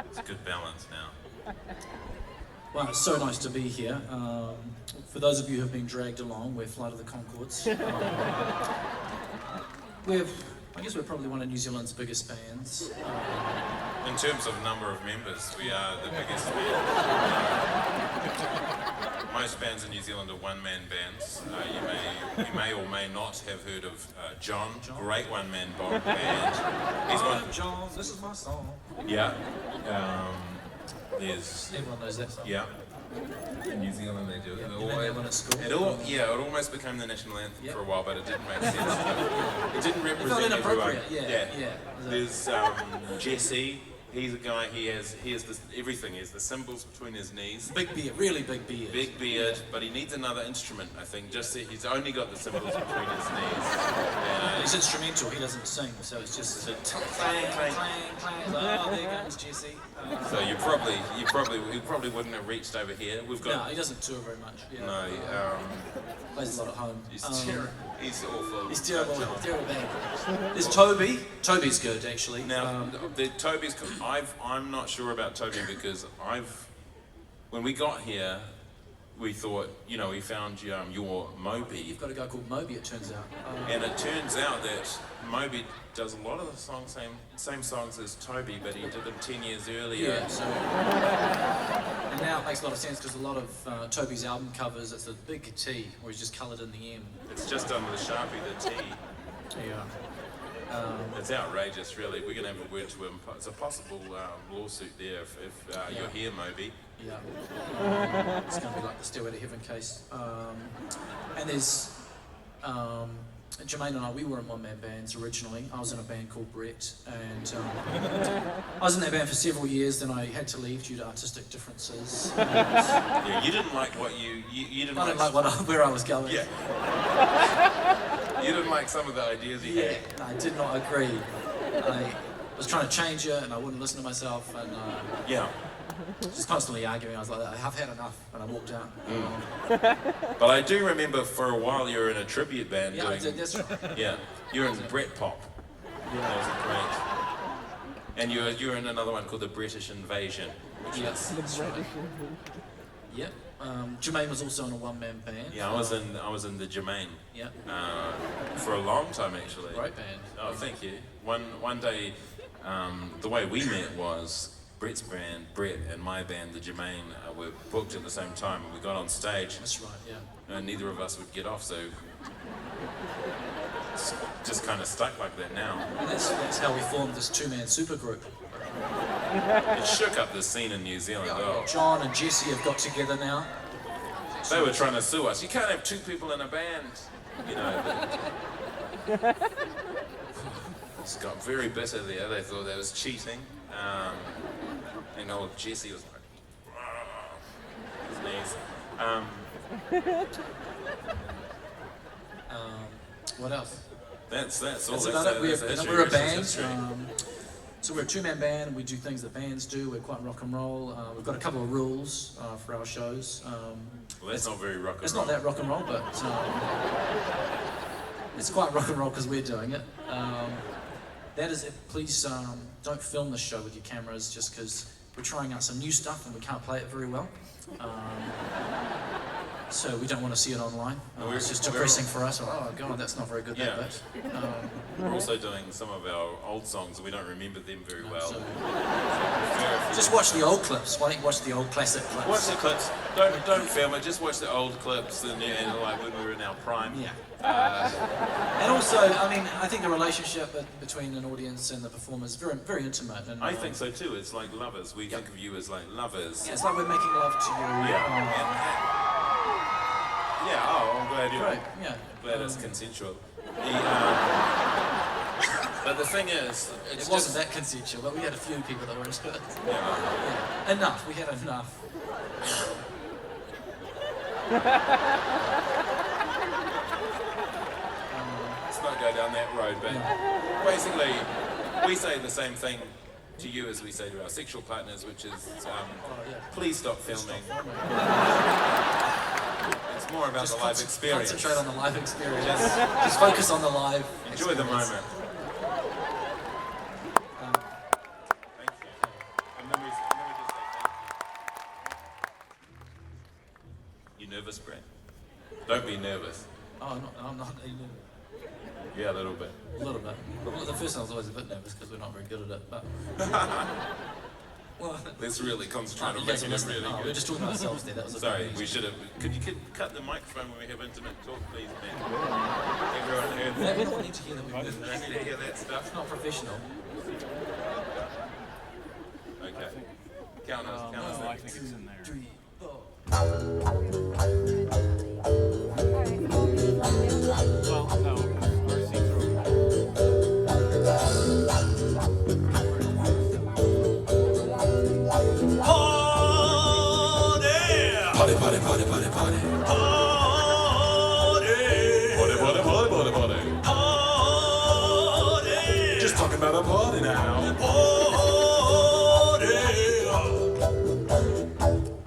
It's a good balance now. Well, it's so nice to be here. For those of you who have been dragged along, we're Flight of the Conchords. I guess we're probably one of New Zealand's biggest bands. In terms of number of members, we are the biggest band. Most bands in New Zealand are one-man bands. You may or may not have heard of John, great one-man band. He's one. John, this is my song. Yeah. There's. Everyone knows that song. Yeah. In New Zealand they do it. Yeah, It almost became the national anthem for a while, but it didn't make sense. It didn't represent everyone. Yeah. There's Jesse. He's a guy. He has everything. He has the cymbals between his knees. Big beard, really big beard. Big beard, but he needs another instrument. I think. He's only got the cymbals between his knees. He's instrumental. He doesn't sing, so it's just clang, clang, clang. Oh, there goes Jesse. So he probably wouldn't have reached over here. No, he doesn't tour very much. Yeah. No, plays a lot at home. He's terrible. He's awful. He's terrible band. There's Toby. Toby's good actually. Now, Toby's. I'm not sure about Toby because when we got here, we thought, we found your Moby. You've got a guy called Moby, it turns out. And it turns out that Moby does a lot of the same songs as Toby, but he did them 10 years earlier. Yeah, so... And now it makes a lot of sense because a lot of Toby's album covers, it's a big T, where he's just coloured in the M. It's just done with a Sharpie, the T. Yeah. It's outrageous, really. We're going to have a word to him. It's a possible lawsuit there if you're here, Moby. Yeah. It's going to be like the Stairway to Heaven case. And there's Jermaine and I, we were in one-man bands originally. I was in a band called Brett, and I was in that band for several years, then I had to leave due to artistic differences. Yeah, you didn't like what you didn't I didn't like where I was going. Yeah. You didn't like some of the ideas he had. I did not agree. I was trying to change it, and I wouldn't listen to myself, and just constantly arguing. I was like, I've had enough, and I walked out. But I do remember for a while you were in a tribute band doing... I did, that's right. Yeah, you were in Brit Pop. Yeah. That was great. And you were in another one called the British Invasion. Yes, that's right. Yep. Jermaine was also in a one-man band. Yeah, I was in the Jermaine. Yeah. For a long time actually. Great band. Oh, thank you. One day, the way we met was Brett's band, Brett, and my band, the Jermaine, were booked at the same time, and we got on stage. That's right. Yeah. And neither of us would get off, so it's just kind of stuck like that now. And that's how we formed this two-man supergroup. It shook up the scene in New Zealand. Oh. John and Jesse have got together now. They were trying to sue us. You can't have two people in a band. It's got very bitter there. They thought that was cheating. And old Jesse was like, his knees. What else? That's all. That's about it. We're a band. So we're a two-man band, and we do things that bands do. We're quite rock and roll. We've got a couple of rules for our shows. Well, that's not very rock and roll. It's not that rock and roll, but it's quite rock and roll because we're doing it. That is it. Please don't film the show with your cameras, just because we're trying out some new stuff and we can't play it very well. So we don't want to see it online. It's just depressing for us. Oh God, that's not very good. Yeah. That bit. We're also doing some of our old songs and we don't remember them very well. So just watch the old clips. Why don't you watch the old classic clips? Watch the clips. Don't film it. Just watch the old clips and like when we were in our prime. Yeah. And also, I mean, I think the relationship between an audience and the performer is very, very intimate. And I think so too. It's like lovers. We think of you as like lovers. Yeah, it's like we're making love to you. Yeah. Oh, I'm glad you're. Right. Yeah. Glad it's consensual. But the thing is, it wasn't that consensual, but we had a few people that were into it. Yeah. Enough. We had enough. Let's not go down that road, but basically, we say the same thing to you as we say to our sexual partners, which is, please stop filming. It's more about the live experience. Concentrate on the live experience. Just focus on the live Enjoy the moment. Don't be nervous. Oh, I'm not even. Yeah, a little bit. A little bit. Well, the first time I was always a bit nervous because we're not very good at it, but... Well, let's really concentrate on making it really good. We're just talking about ourselves there, that was Sorry, we should have... Could you cut the microphone when we have intimate talk, please, man? Everyone heard that? We don't need to hear that. I didn't need to hear that stuff. It's not professional. Okay. Count us. I think it's in there. 3, 4. Well, no, our see-through. Party, party, party, party, party. Party. Party, party, party, party, party. Party. Just talking about a party now. Party.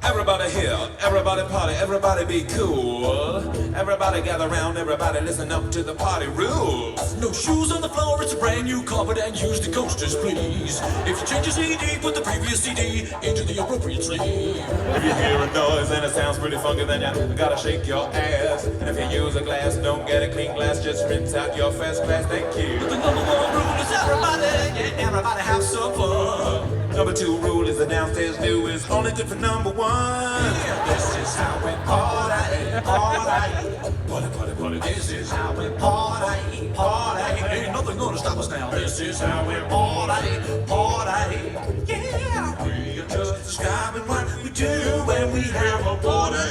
Everybody here, everybody party, everybody be cool. Everybody gather round, everybody listen up to the party rules. No shoes on the floor, it's a brand new carpet and use the coasters, please. If you change your CD, put the previous CD into the appropriate sleeve. If you hear a noise and it sounds pretty funky, then you gotta shake your ass. And if you use a glass, don't get a clean glass, just rinse out your first glass, thank you. The number 1 rule is everybody, yeah, everybody have some fun. Number 2 rule is the downstairs view is only good for number 1. Yeah, this is how we party, party. Party, party, party. This is how we party, party. Ain't nothing gonna stop us now. This is how we party, party. Yeah, we are just describing what we do when we have a party.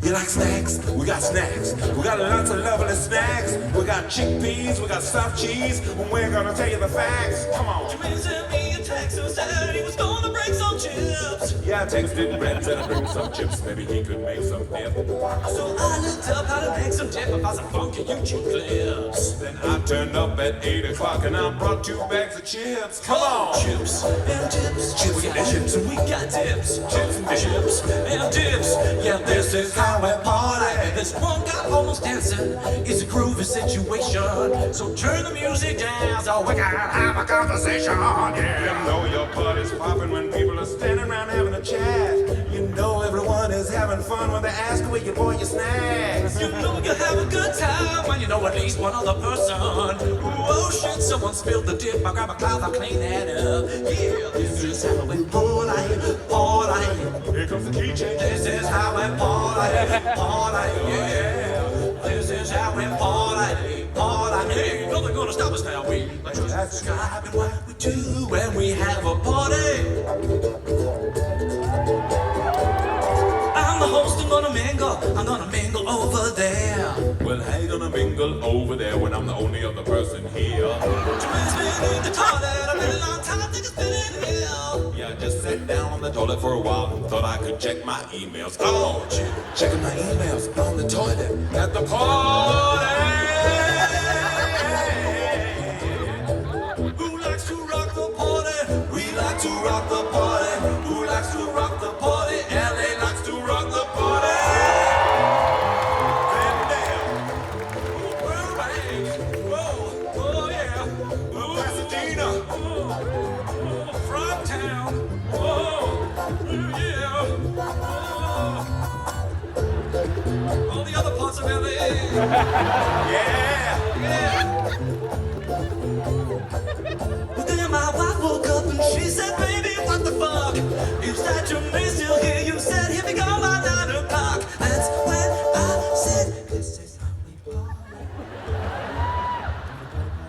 You like snacks? We got snacks. We got lots of lovely snacks. We got chickpeas, we got soft cheese, and we're gonna tell you the facts. Come on. Jermaine sent me a text and said he was gonna bring some chips. Yeah, I texted Brent and I bring some chips. Maybe he could make some dip. So I looked up how to make some dip about some funky YouTube clips. Then I turned up at 8 o'clock and I brought 2 bags of chips. Come on. Chips and dips. Chips We and got chips and we got dips. Chips and dips and dips. Yeah, this is how we party. This one guy almost dancing. It's a groovy situation. So turn the music down so we can have a conversation. Yeah. You know your party's popping when people are standing around having a chat. You know everyone is having fun when they ask where you bought your snacks. You know you have a good time when you know at least one other person. Oh shit, someone spilled the dip. I grab a cloth, I clean that up. Yeah, this is how we party, party. Here comes the DJ. This is how we party, party. Yeah, this is how we party, party. Ain't nothing gonna stop us now. We just describing what we do when we have a party. I'm the host, I'm gonna mingle over there. Well, how you gonna mingle over there when I'm the only other person here? Jermaine's been in the toilet a really long time, think it's been in hell. Yeah, I just sat down on the toilet for a while and thought I could check my emails. Oh, checking my emails on the toilet at the party. Who likes to rock the party? We like to rock the party. Who likes to rock the party? LA likes to rock the party. Oh yeah. Pasadena. From town. Oh yeah. All the other parts of LA. Yeah. But then my wife woke up and she said, baby, what the fuck? Is that Jermaine still here? You said he'll be gone by 9 o'clock. That's when I said, this is how we party.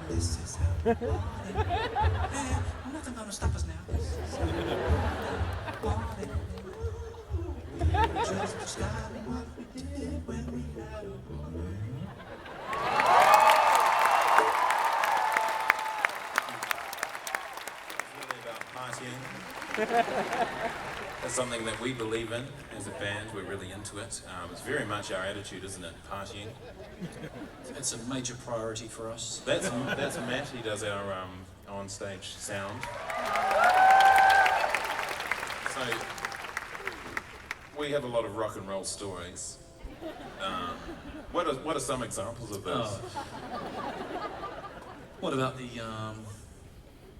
This is how we party. Man, nothing gonna stop us now. This is how we party. Just describing what we did when we had a party. That's something that we believe in as a band. We're really into it. It's very much our attitude, isn't it? Partying. It's a major priority for us. That's Matt. He does our on-stage sound. So we have a lot of rock and roll stories. What are some examples of those? What about the,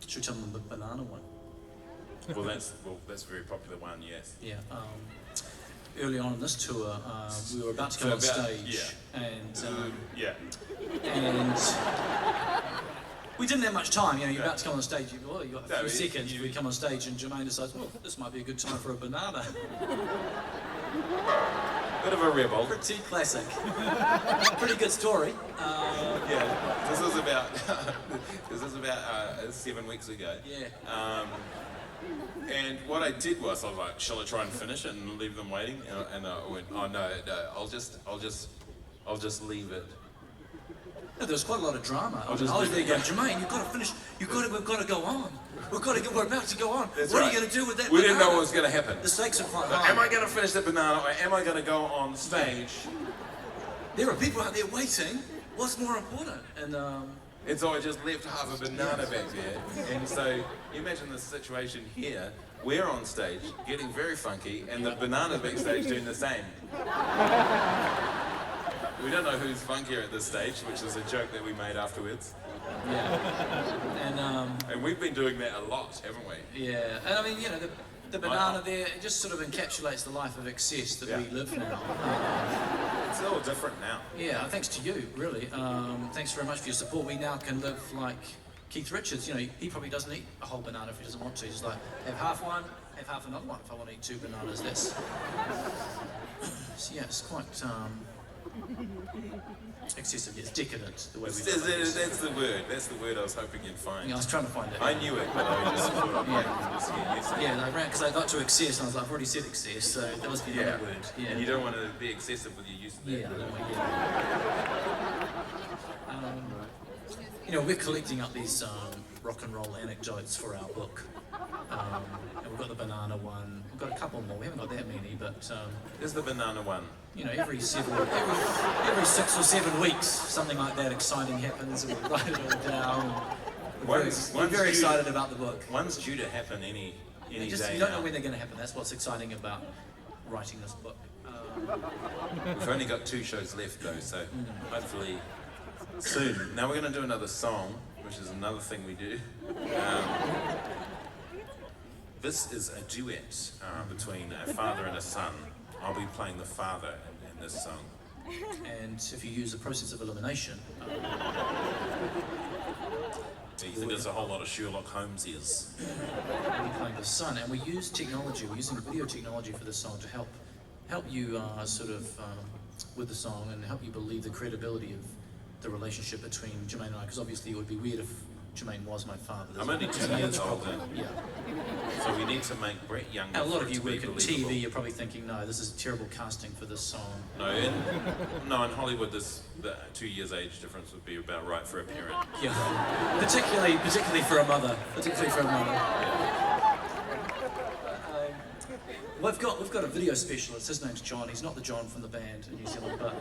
should we tell them the banana one? Well, that's a very popular one, yes. Yeah. Early on in this tour, we were about to go on stage, and we didn't have much time. You know, you're about to come on stage. You got a few seconds. We come on stage, and Jermaine decides, well, this might be a good time for a banana. Bit of a rebel. Pretty classic. Pretty good story. This is about 7 weeks ago. Yeah. And what I did was, I was like, shall I try and finish it and leave them waiting? And I went, oh no, I'll just leave it. No, there was quite a lot of drama. I was there going, Jermaine, you've got to finish. We've got to go on. We're about to go on. That's what right. are you going to do with that We banana? didn't know what was going to happen. The stakes are quite Like, high. am I going to finish the banana or am I going to go on stage? There are people out there waiting. What's more important? And so I just left half a banana back there. And so you imagine the situation here. We're on stage, getting very funky, and the banana backstage doing the same. We don't know who's funkier at this stage, which is a joke that we made afterwards. Yeah. And we've been doing that a lot, haven't we? Yeah. And I mean, you know, the banana there, it just sort of encapsulates the life of excess that we live now. It's all different now. Yeah, thanks to you, really. Thanks very much for your support. We now can live like Keith Richards. You know, he probably doesn't eat a whole banana if he doesn't want to. He's like, have half one, have half another one if I want to eat 2 bananas. That's... So yeah, it's quite excessive. It's decadent, the way we do it. That's the word I was hoping you'd find. Yeah, I was trying to find it. I knew it, but I just thought I'd just get used to it. Yeah, I ran because I got to excess and I was like, I've already said excess, so that must be another word. Yeah. And you don't want to be excessive with your use of that. You know, we're collecting up these rock and roll anecdotes for our book. And we've got the banana one. We've got a couple more. We haven't got that many, but There's the banana one. you know, every 6 or 7 weeks, something like that exciting happens, and we write it all down. We're very excited about the book. One's due to happen any day You don't know now. when they're going to happen. That's what's exciting about writing this book. We've only got 2 shows left though, so hopefully soon. Now we're going to do another song, which is another thing we do. This is a duet between a father and a son. I'll be playing the father in this song. And if you use the process of elimination, You think there's a whole lot of Sherlock Holmesies. we're playing the son, and we use technology. We're using video technology for this song to help you with the song and help you believe the credibility of the relationship between Jermaine and I. Because obviously it would be weird if Jermaine was my father. I'm only 2 years older, Yeah. so we need to make Brett younger. And a lot for of it you to be work in believable. TV. You're probably thinking, no, this is terrible casting for this song. No, in Hollywood, the 2 years age difference would be about right for a parent. Yeah. Particularly for a mother. We've got a video specialist. His name's John. He's not the John from the band in New Zealand, but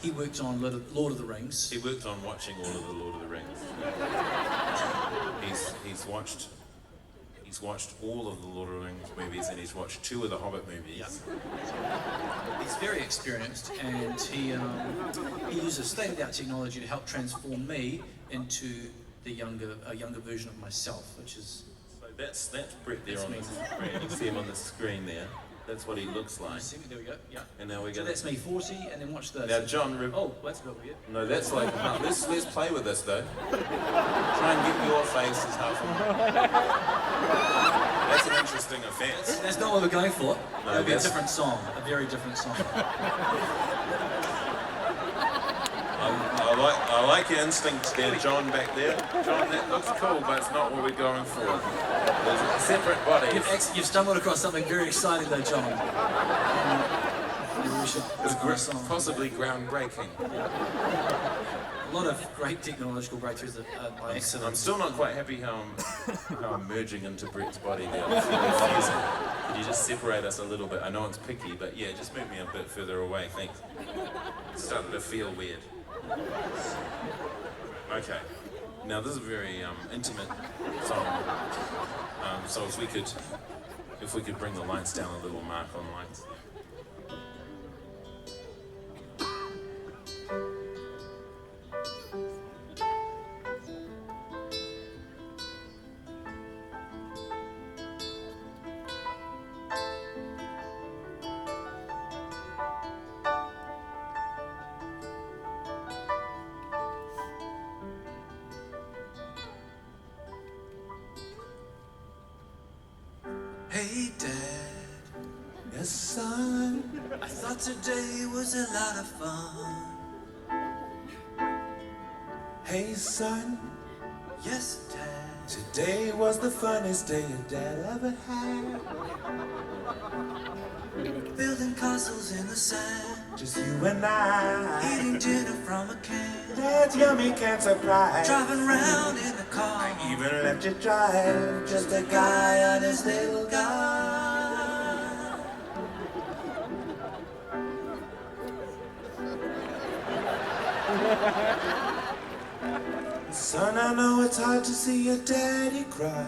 he worked on Lord of the Rings. He worked on watching all of the Lord of the Rings. He's watched all of the Lord of the Rings movies, and he's watched 2 of the Hobbit movies. Yeah. He's very experienced, and he uses state-of-the-art technology to help transform me into a younger version of myself, which is. So that's Brett there That's on me. the screen. You see him on the screen there. That's what he looks like. There we go. Yeah. And now we're So going. that's me, 40, and then watch this. Now, John. Oh, that's a bit weird. No, that's like. Let's play with this though. Try and get your face as half of mine. That's an interesting offence. That's not what we're going for. No, It'll be a that's- different song, a very different song. I like your instinct there, John, back there. John, that looks cool, but it's not what we're going for. There's separate bodies. You've stumbled across something very exciting though, John. Maybe we should It's score a song. possibly groundbreaking. A lot of great technological breakthroughs by accident. I'm still not quite happy how I'm merging into Brett's body there. It's confusing. Could you just separate us a little bit? I know it's picky, but yeah, just move me a bit further away, thanks. It's starting to feel weird. Okay. Now this is a very intimate song. So if we could bring the lights down a little, Mark, on lights. Hey Dad, Yes, son. I thought today was a lot of fun. Hey, son. Yes, Dad. Today was the funnest day your dad ever had. Building castles in the sand, Just you and I. eating dinner from a can, Dad's yummy can't surprise. driving round in the car. Even left you drive. Just a guy on his little guy. Son, I know it's hard to see your daddy cry,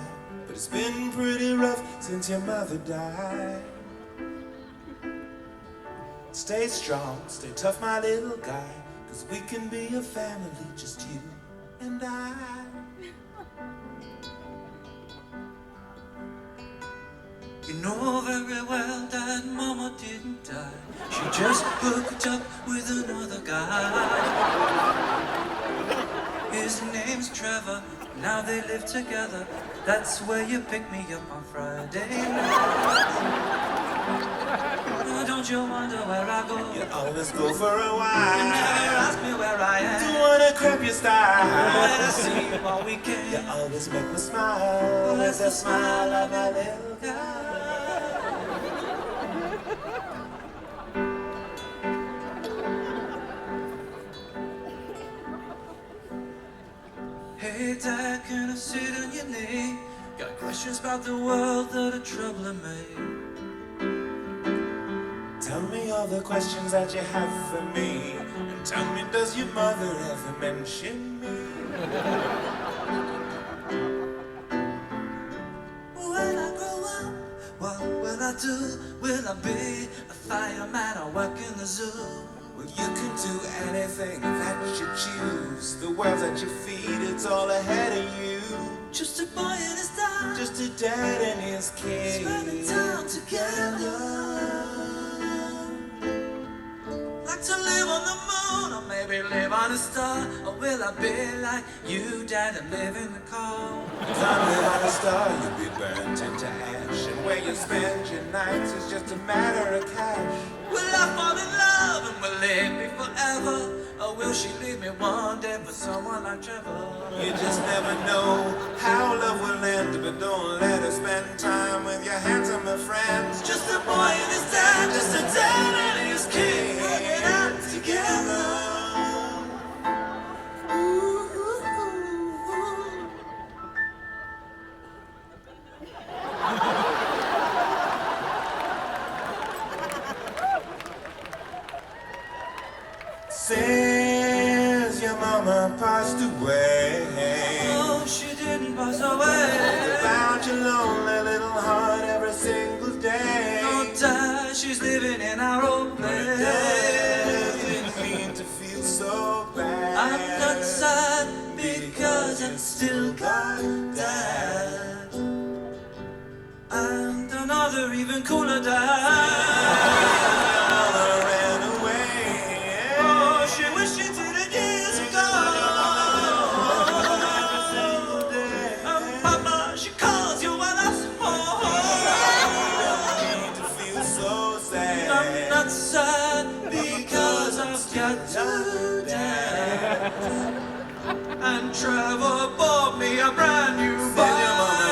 but it's been pretty rough since your mother died. Stay strong, stay tough, my little guy, 'cause we can be a family, just you and I. You know very well that Mama didn't die. She just hooked up with another guy. His name's Trevor, now they live together. That's where you pick me up on Friday night. Oh, don't you wonder where I go? You always go for a You while. never ask me where I am. Don't wanna crap your style. Let us see you all You weekend. always make me smile with the smile of a little guy. Hey Dad, can I sit on your knee? Got questions about the world that are troubling me. Tell me all the questions that you have for me, and tell me, does your mother ever mention me? When I grow up, what will I do? Will I be a fireman or work in the zoo? Well, you can do anything that you choose. The world that you feed, it's all ahead of you. Just a boy and his dad, Just a dad and his kid, spending time together. Like to live on the moon, or maybe live on a star. Or will I be like you, Dad, and live in the car? Come live on a star, you'll be burnt into ash, and where you spend your nights is just a matter of cash. Will I fall in love and will it be forever? Or will she leave me one day for someone like Trevor? You just never know how love will end, but don't let her spend time with your handsomer friends. Just a boy and his dad, just a dad and his kid, hanging out together. Since your mama passed away, Oh, she didn't pass away. about your lonely little heart every single day. Oh, Dad, she's living in our old place. Didn't mean to feel so bad. I'm not sad because I've still got Dad. And another even cooler Dad. Mama ran away. Oh, she wished she did it years ago. Every single day. Mama, she calls you while I home. Didn't mean to feel so sad. I'm not sad because I've got two dads. And Trevor bought me a brand new bike.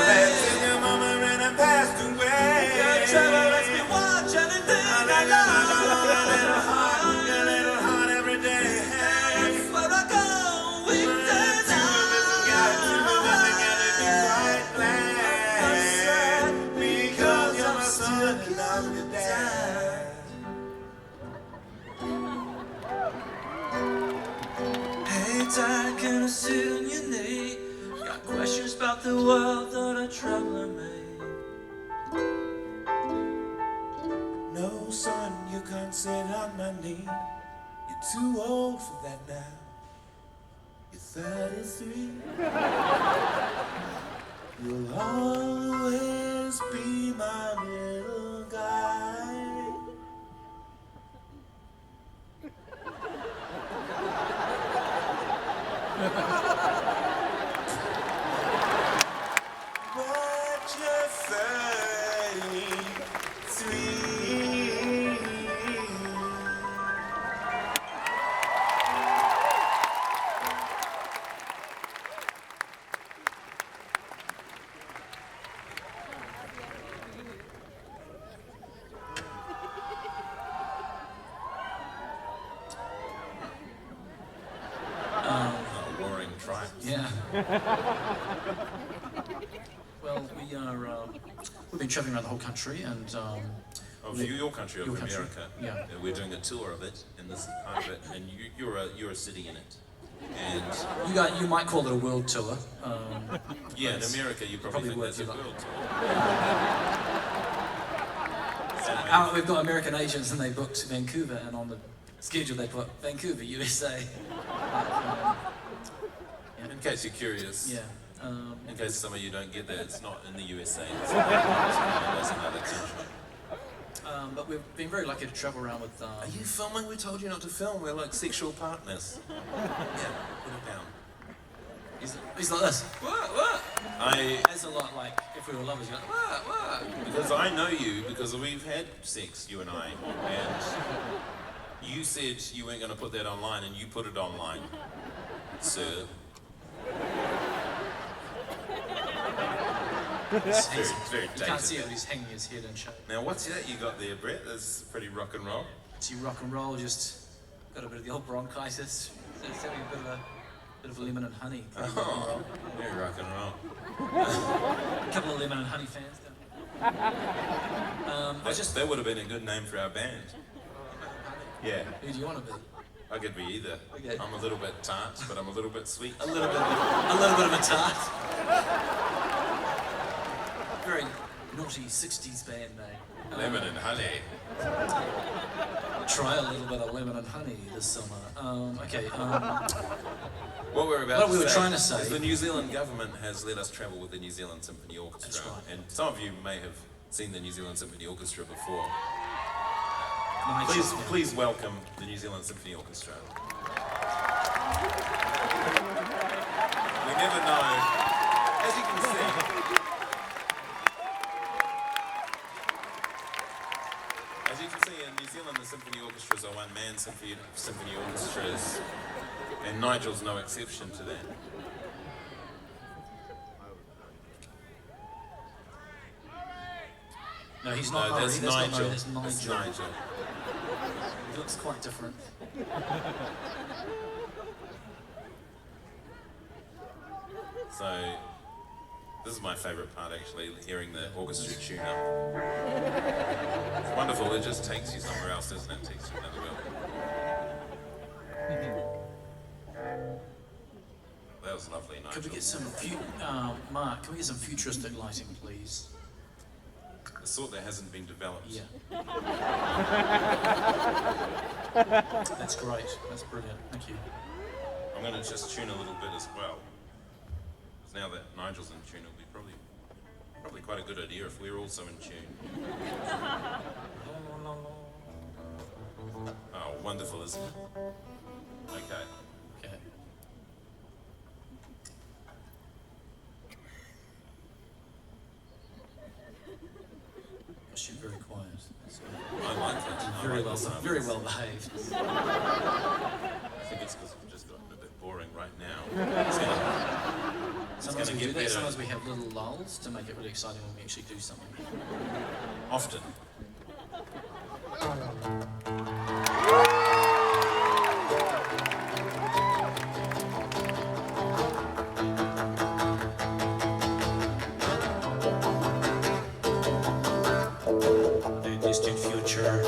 Said your mama ran and passed away. Yeah, Trevor lets me watch anything I love. Your little heart every day. Where I go, weekdays Because you're my son and I'm your dad. Hey Dad, can I sit on your knee? Got questions about the world that are troubling me. No, son, you can't sit on my knee. You're too old for that now. You're 33. You'll always be my little guy. But you're 30 Well, we've been traveling around the whole country and Of your country, of Your country, America. yeah. We're doing a tour of it, in this part of it, and you're a city in it. And you might call it a world tour. yeah, in America you probably think work there's a you like. world tour. We've got American agents and they booked Vancouver, and on the schedule they put Vancouver, USA. In case you're curious, Yeah. in case some of you don't get that, it's not in the USA, it's another country. But we've been very lucky to travel around with. Are you filming? We told you not to film, we're like sexual partners. Yeah, put it down. He's like this. What? It's a lot like if we were lovers. You're like, what? Because I know you, because we've had sex, you and I, and you said you weren't going to put that online, and you put it online, sir. It's very You dated. can't see it, but he's hanging his head and shit. Now, what's that you got there, Brett? That's pretty rock and roll. See, rock and roll, just got a bit of the old bronchitis. So it's having a bit of lemon and honey. Oh, very rock and roll. A couple of lemon and honey fans down here. That would have been a good name for our band. Yeah, Who do you want to be? I could be either. Okay. I'm a little bit tart, but I'm a little bit sweet. A little bit of a tart. Very naughty 60s band name. Lemon and honey. Try a little bit of lemon and honey this summer. Okay. What we're about What to we were say trying to say- is the New Zealand government has let us travel with the New Zealand Symphony Orchestra. That's right. And some of you may have seen the New Zealand Symphony Orchestra before. Nice. Please welcome the New Zealand Symphony Orchestra. We never know. As you can see, in New Zealand, the symphony orchestras are one-man symphony orchestras, and Nigel's no exception to that. No, he's No, not. Murray, that's not Nigel. Murray, that's That's Nigel. Nigel. He looks quite different. So, this is my favourite part actually, hearing the orchestra tune up. It's wonderful, it just takes you somewhere else, doesn't it? It takes you another world. That was lovely, Nigel. Could we get some, Mark, can we get some futuristic lighting, please? The sort that hasn't been developed. Yeah. That's great. That's brilliant. Thank you. I'm going to just tune a little bit as well. Because now that Nigel's in tune, it'll be probably quite a good idea if we're also in tune. Oh, wonderful, isn't it? Okay. Okay. Gosh, you're very quiet. That's good. I like it. Very well behaved. I think it's because we've just gotten a bit boring right now. Sometimes gonna we get do that. better. Sometimes we have little lulls to make it really exciting when we actually do something. Often. The distant future.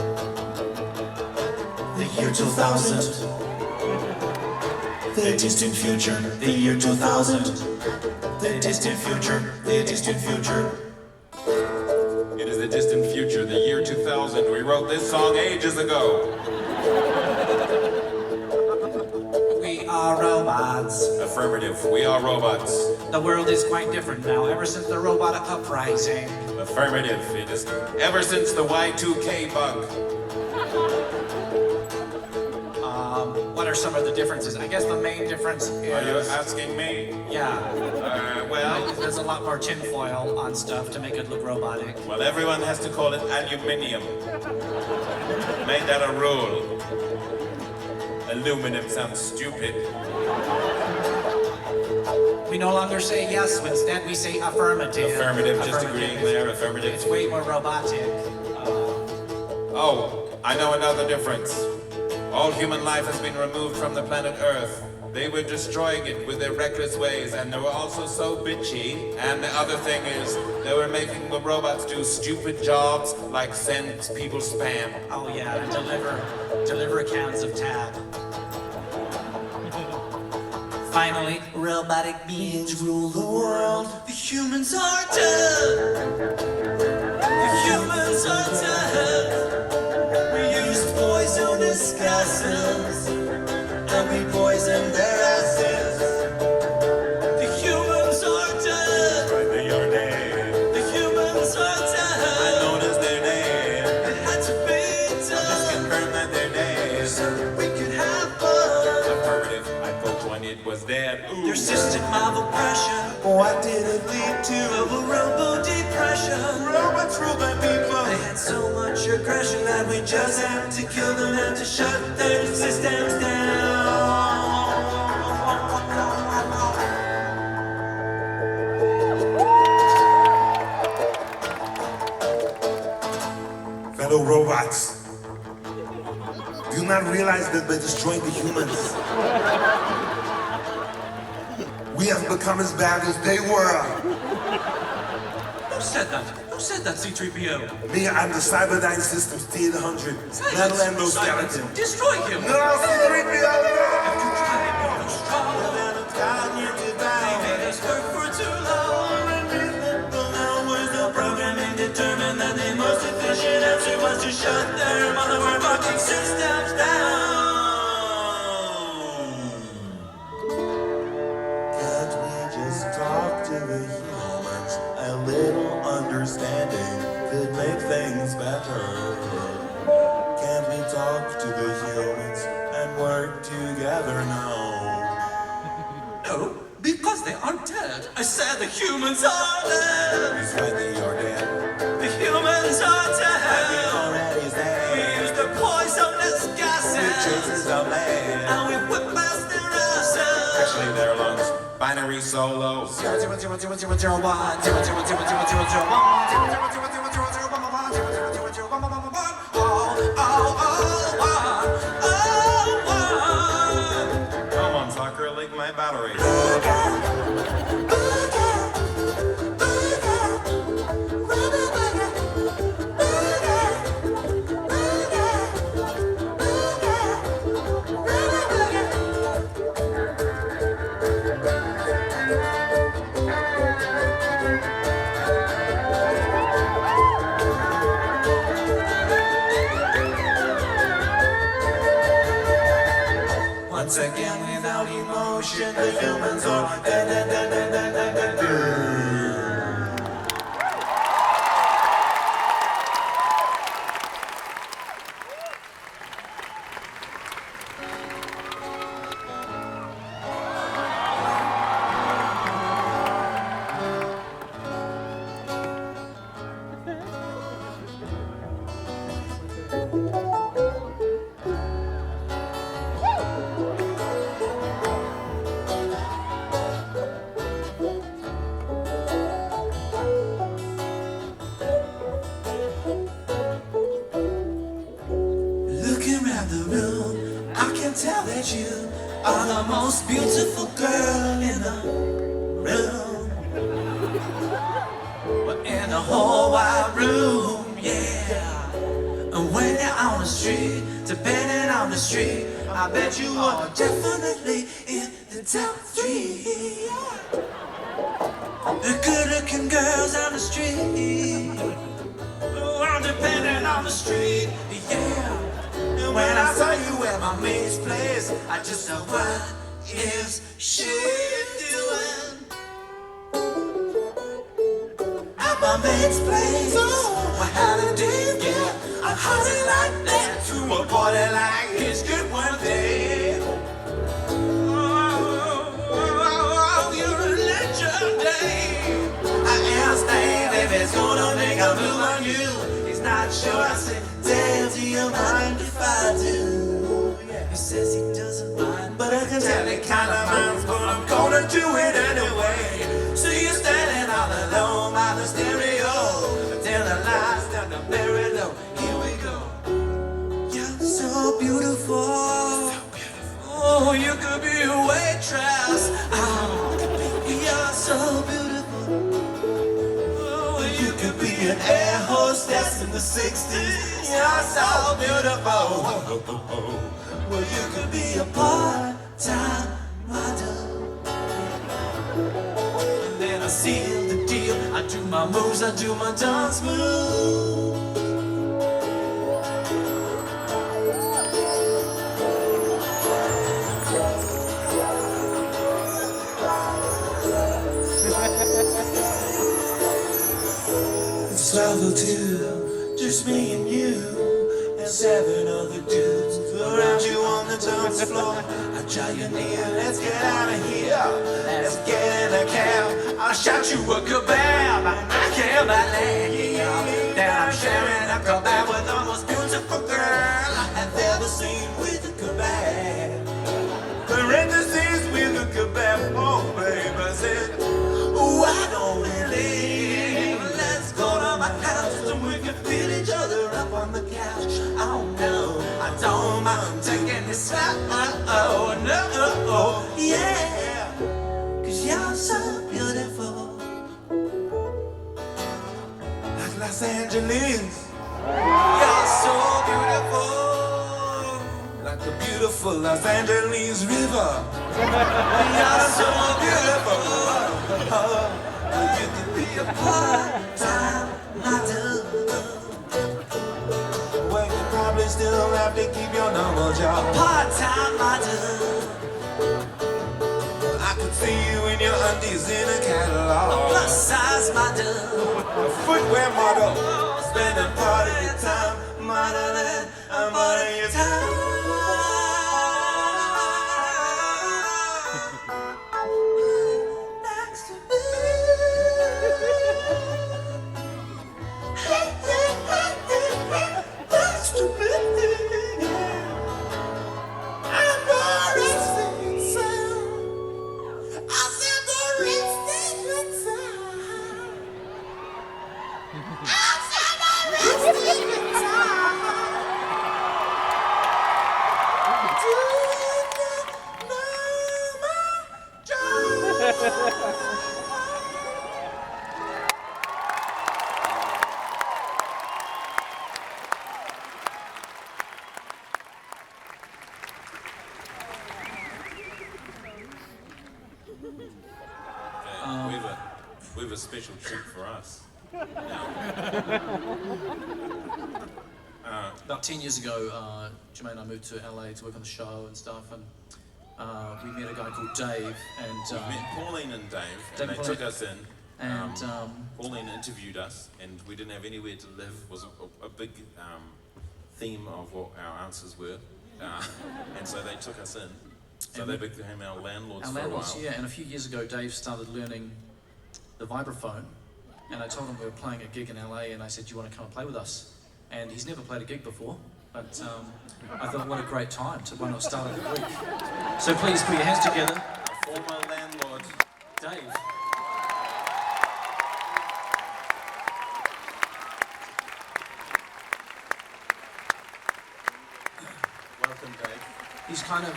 The year 2000. The distant future. The year 2000. The distant future. The distant future. It is the distant future, the year 2000. We wrote this song ages ago. We are robots. Affirmative, we are robots. The world is quite different now ever since the robotic uprising. Affirmative, it is ever since the Y2K bug. What are some of the differences? I guess the main difference is... Are you asking me? Yeah. Well, There's a lot more tinfoil on stuff to make it look robotic. well, everyone has to call it aluminium. Made that a rule. Aluminum sounds stupid. We no longer say yes, instead we say affirmative. Affirmative, just agreeing there, affirmative. It's way more robotic. Oh, I know another difference. All human life has been removed from the planet Earth, They were destroying it with their reckless ways, and they were also so bitchy. And the other thing is, they were making the robots do stupid jobs like send people spam. Oh yeah, and deliver cans of tab. Finally, robotic beings rule the world. The humans are dead. The humans are dead. We used poisonous gases, and we poisoned their asses. The humans are dead. Right, they are dead. The humans are dead. I noticed their name. It had to be done. Just confirm that they're dead. So that we could have fun. Affirmative, I vote when it was dead. Ooh. Their system of oppression. What did it lead to? Global robo-depression. Robots rule the people. They had so much aggression that we just had to kill them and to shut their systems down. Fellow robots, do you not realize that by destroying the humans, we have become as bad as they were? Who said that? Who said that, C-3PO? Me, I'm the Cyberdyne Systems T-800, metal endoskeleton. Destroy him! No, C-3PO, no! They made us work for too long. Now was the programming determined that the most efficient answer was to shut their motherfucking systems down. Can't we just talk to the humans? A little understanding could make things better. Can't we talk to the humans and work together now? No, because they are dead. I said the humans are dead. That's why they are dead. The humans are We dead. already We said. used the poisonous gases, Chases of land. and we whip past their asses. Actually, their lungs. Binary solo. 001. Come on, fucker, leak my batteries. Once again, without emotion, the humans are dead. Looking around the room, I can tell that you are the most beautiful girl in the room. In the whole wide room, yeah. And when you're on the street, depending on the street, I bet you are definitely in the top 3. The good-looking girls on the street, oh, depending on the street, yeah. And when I saw you at my mate's place, I just thought, what is she doing at my mate's place? Oh, well, how did you get a hottie like that to a party like his good one day? Oh, you're a legend, Dave. I asked Dave if he's gonna make a move on you. He's not sure. I said, Dave, do you mind if I do? He says he doesn't mind, but I can tell he kinda minds, but I'm gonna do it anyway. So you're standing all alone by the stereo, till the lights down the very low. Here we go. You're so beautiful. Oh, you could be away 60s. You're so beautiful. Well, you could be a part-time model. And then I seal the deal. I do my moves, I do my dance moves. It's 12:02, just me and you, and 7 other dudes around you on the dance floor. I try you near, let's get out of here. Let's get in a cab. I'll shout you a kebab. I can't believe that I'm sharing a kebab with the most beautiful girl I have ever seen with a kebab. Parentheses with a kebab, oh babe, I said, why don't we leave? Let's go to my house and we can feel each other up on the couch. Oh no, I don't mind taking this slap. Oh no, yeah, 'cause you're so beautiful, like Los Angeles. You're so beautiful, like the beautiful Los Angeles River. You're so beautiful. You could be a part-time model. Well, you probably still have to keep your normal job. Part-time model. I could see you in your undies in a catalog. A plus-size model. A footwear model. Spending part of your time modeling. Part of your time. We've a special treat for us. About 10 years ago, Jermaine and I moved to LA to work on the show and stuff, and we met a guy called Dave, and We met Pauline and Dave, Dave and they and took Pauline. us in. And, Pauline interviewed us, and we didn't have anywhere to live. Was a big theme of what our answers were, and so they took us in. So And they became our landlords our for a landlords, while. yeah. And a few years ago, Dave started learning the vibraphone, and I told him we were playing a gig in LA, and I said, "Do you want to come and play with us?" And he's never played a gig before, but I thought, what a great time to why not start of the week. So please put your hands together, Former landlord. Dave. Welcome, Dave. He's kind of,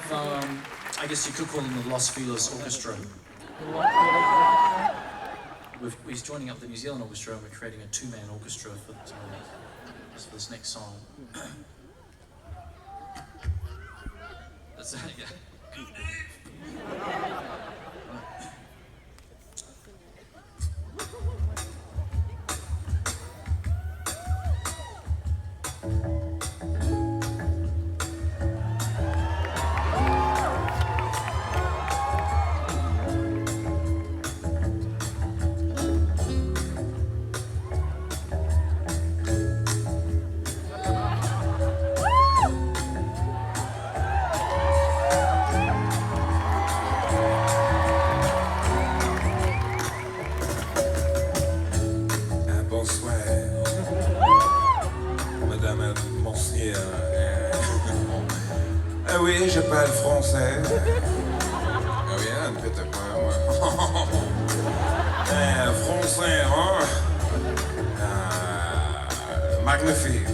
I guess you could call him the Los Feliz Orchestra. He's joining up the New Zealand Orchestra, and we're creating a two-man orchestra for this next song. That's it, yeah. Oui, je parle français. Ah oui, un petit peu, moi. Français, hein? Magnifique.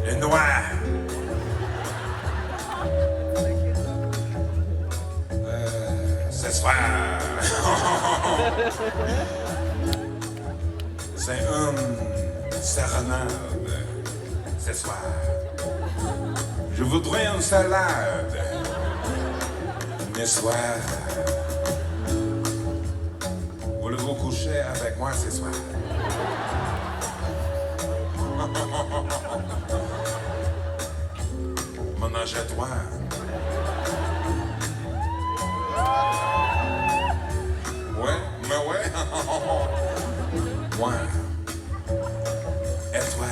Le noir. C'est une sérénade ce soir. Je voudrais une salade. Mais soir, voulez-vous coucher avec moi ce soir? Ménage à toi. Ouais, mais ouais. Moi. Et toi.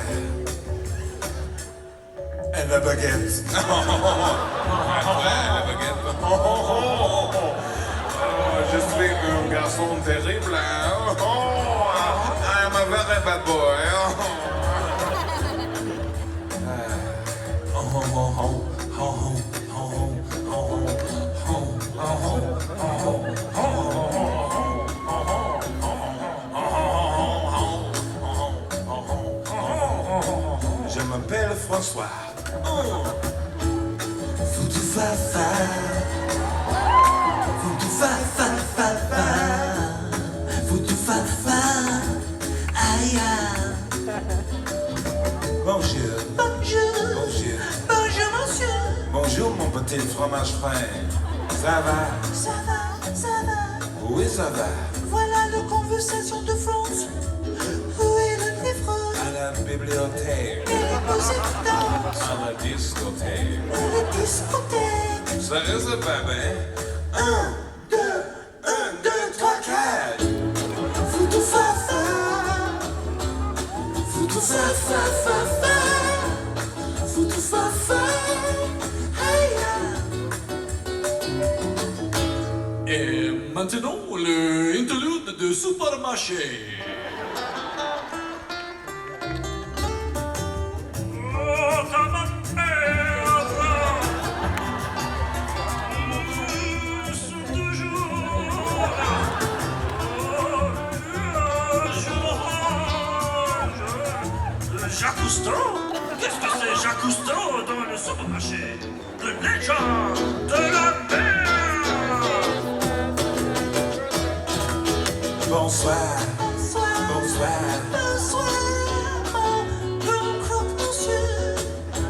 Et la baguette. Et toi, la baguette. Je suis un garçon terrible. I'm a very bad boy. Je m'appelle François. Foutu fa-fa. Foutu fa-fa-fa-fa. Foutu fa-fa. Aïe. Bonjour. Bonjour. Bonjour. Bonjour, monsieur. Bonjour, mon petit fromage frais. Ça va? Ça va, ça va. Oui, ça va. Voilà la conversation de France. Où est le livre? À la bibliothèque. Et les musiques danse. À la discothèque. À la discothèque. Ça reste pas bien. 1, 2, 3, 4. Foutu fa-fa. Foutu fa-fa-fa-fa. Foutu fa-fa. Et maintenant, le interlude de supermarché. Jacques Cousteau? Qu'est-ce que c'est Jacques Cousteau dans le supermarché? De légende de la mer. Bonsoir. Bonsoir. Bonsoir. Bonsoir, mon grand croque-monsieur.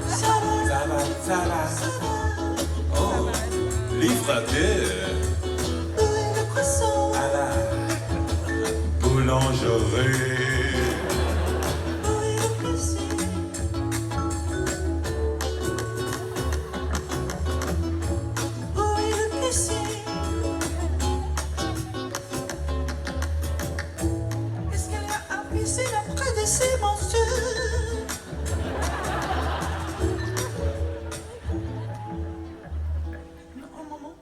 Ça va? Ça va, ça va. Ça va? Oh, livre 2. Où est le croissant? À la boulangerie. Où est le plaisir? Où est le plaisir? Est-ce qu'il y a un piscine après de ces monstres? Non, maman.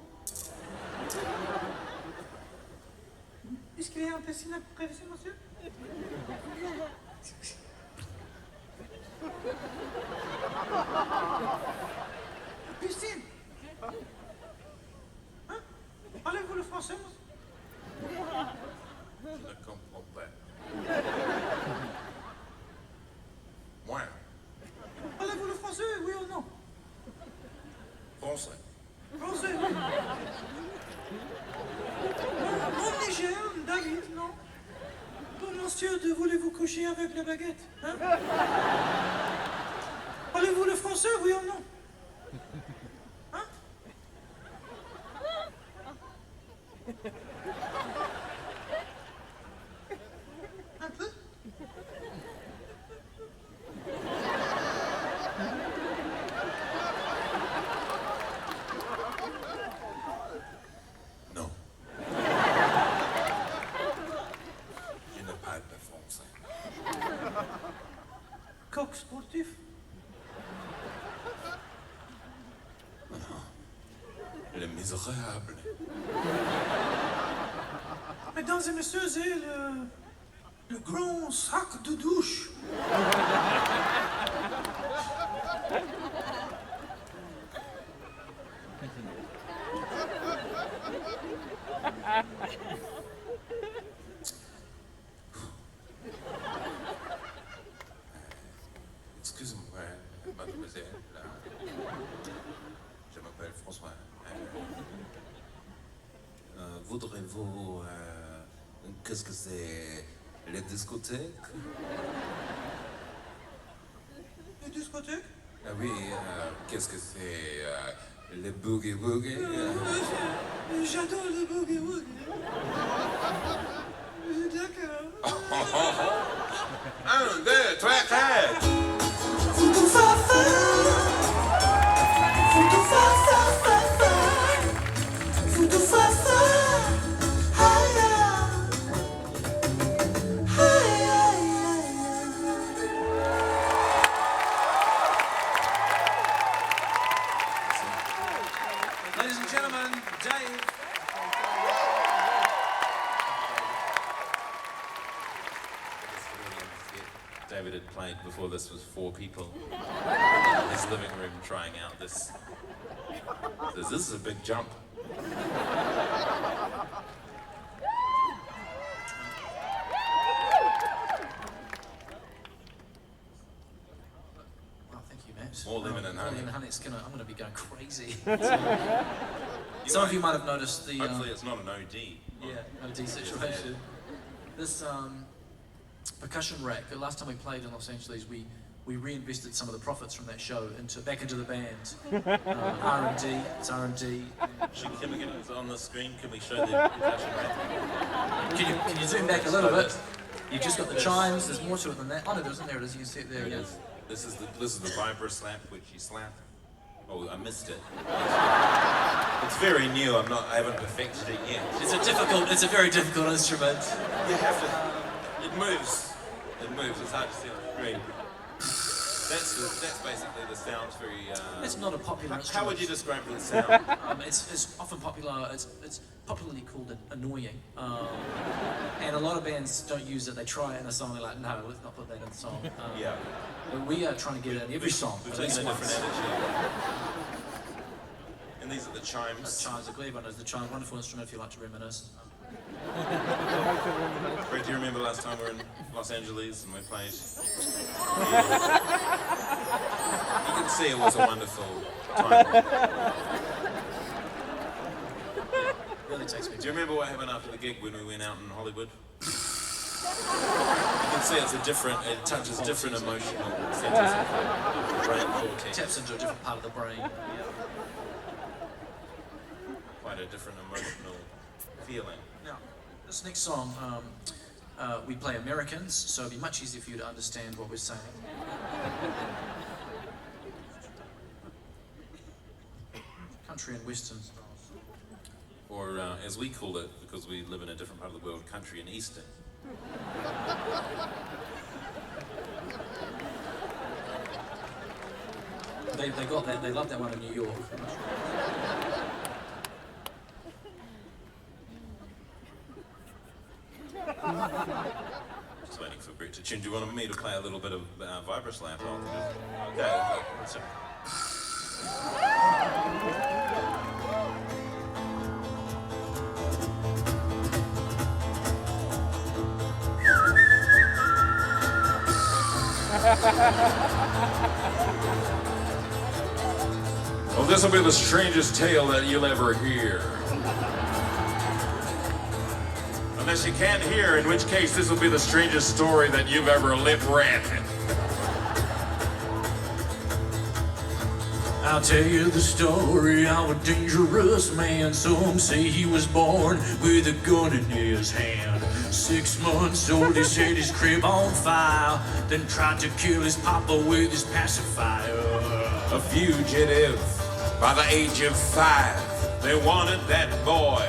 Est-ce qu'il y a un piscine après de ces monstres? Piscine? Hein? Parlez-vous le français, monsieur? Je ne comprends pas. Moi, Parlez-vous le français, oui ou non? français. Français, oui. Mon Niger, David, non? Bon, monsieur, de voulez-vous coucher avec la baguette? Hein? Parlez-vous le français, oui ou non? Hein? Un peu? Non. Je ne parle pas français. Coq sportif? Le misérable. Mesdames et messieurs, c'est le grand sac de douche. Excusez-moi, mademoiselle. Je m'appelle François. Voudrez-vous qu'est-ce que c'est? Les discothèques? Les discothèques? Ah oui, qu'est-ce que c'est? Les boogie-woogie? J'adore le boogie-woogie. D'accord. 1, 2, 3, 4! Ladies and gentlemen, Dave. David had played before this with 4 people in his living room trying out this. This is a big jump. Oh, thank you, Matt. More lemon and honey. Lemon and honey. I'm going to be going crazy. Some of you might have noticed the. Hopefully it's not an OD. Yeah, OD situation. This percussion rack. The last time we played in Los Angeles, we reinvested some of the profits from that show back into the band. R&D. It's R&D. Can we get it on the screen? Can we show the percussion rate? Can you zoom back a little bit? You've just got the chimes. There's more to it than that. Oh no, there isn't. There it is. You can see it there. There it Yeah. is. This is the vibra slap, which you slap. Oh, I missed it. It's very new. I haven't perfected it yet. It's a very difficult instrument. You have to. It moves. It moves. It's hard to see on the screen. That's basically the sound. Very. It's not a popular instrument. How would you describe the sound? It's often popular. It's popularly called annoying, and a lot of bands don't use it. They try it in a song. They're like, no, let's not put that in the song. Yeah. But we are trying to get it in every song. We've At taken least a once. different attitude. And these are the The chimes. chimes, everyone knows the chimes. Wonderful instrument if you like to reminisce. Greg, do you remember last time we were in Los Angeles and we played? You can see it was a wonderful time. Really takes me. Do you remember what happened after the gig when we went out in Hollywood? You can see it touches different emotional centers of the brain cortex. Taps into a different part of the brain. Quite a different emotional feeling. Now, this next song, we play Americans, so it'll be much easier for you to understand what we're saying. Country and Western styles. Or as we call it, because we live in a different part of the world, country and Eastern. They got that. They love that one in New York. Just waiting for Brett to tune. Do you want me to play a little bit of vibra slap? Okay. So, well, this will be the strangest tale that you'll ever hear. Unless you can't hear, in which case this will be the strangest story that you've ever lip-read. I'll tell you the story of a dangerous man. Some say he was born with a gun in his hand. 6 months old, he set his crib on fire, then tried to kill his papa with his pacifier. A fugitive by the age of 5. They wanted that boy,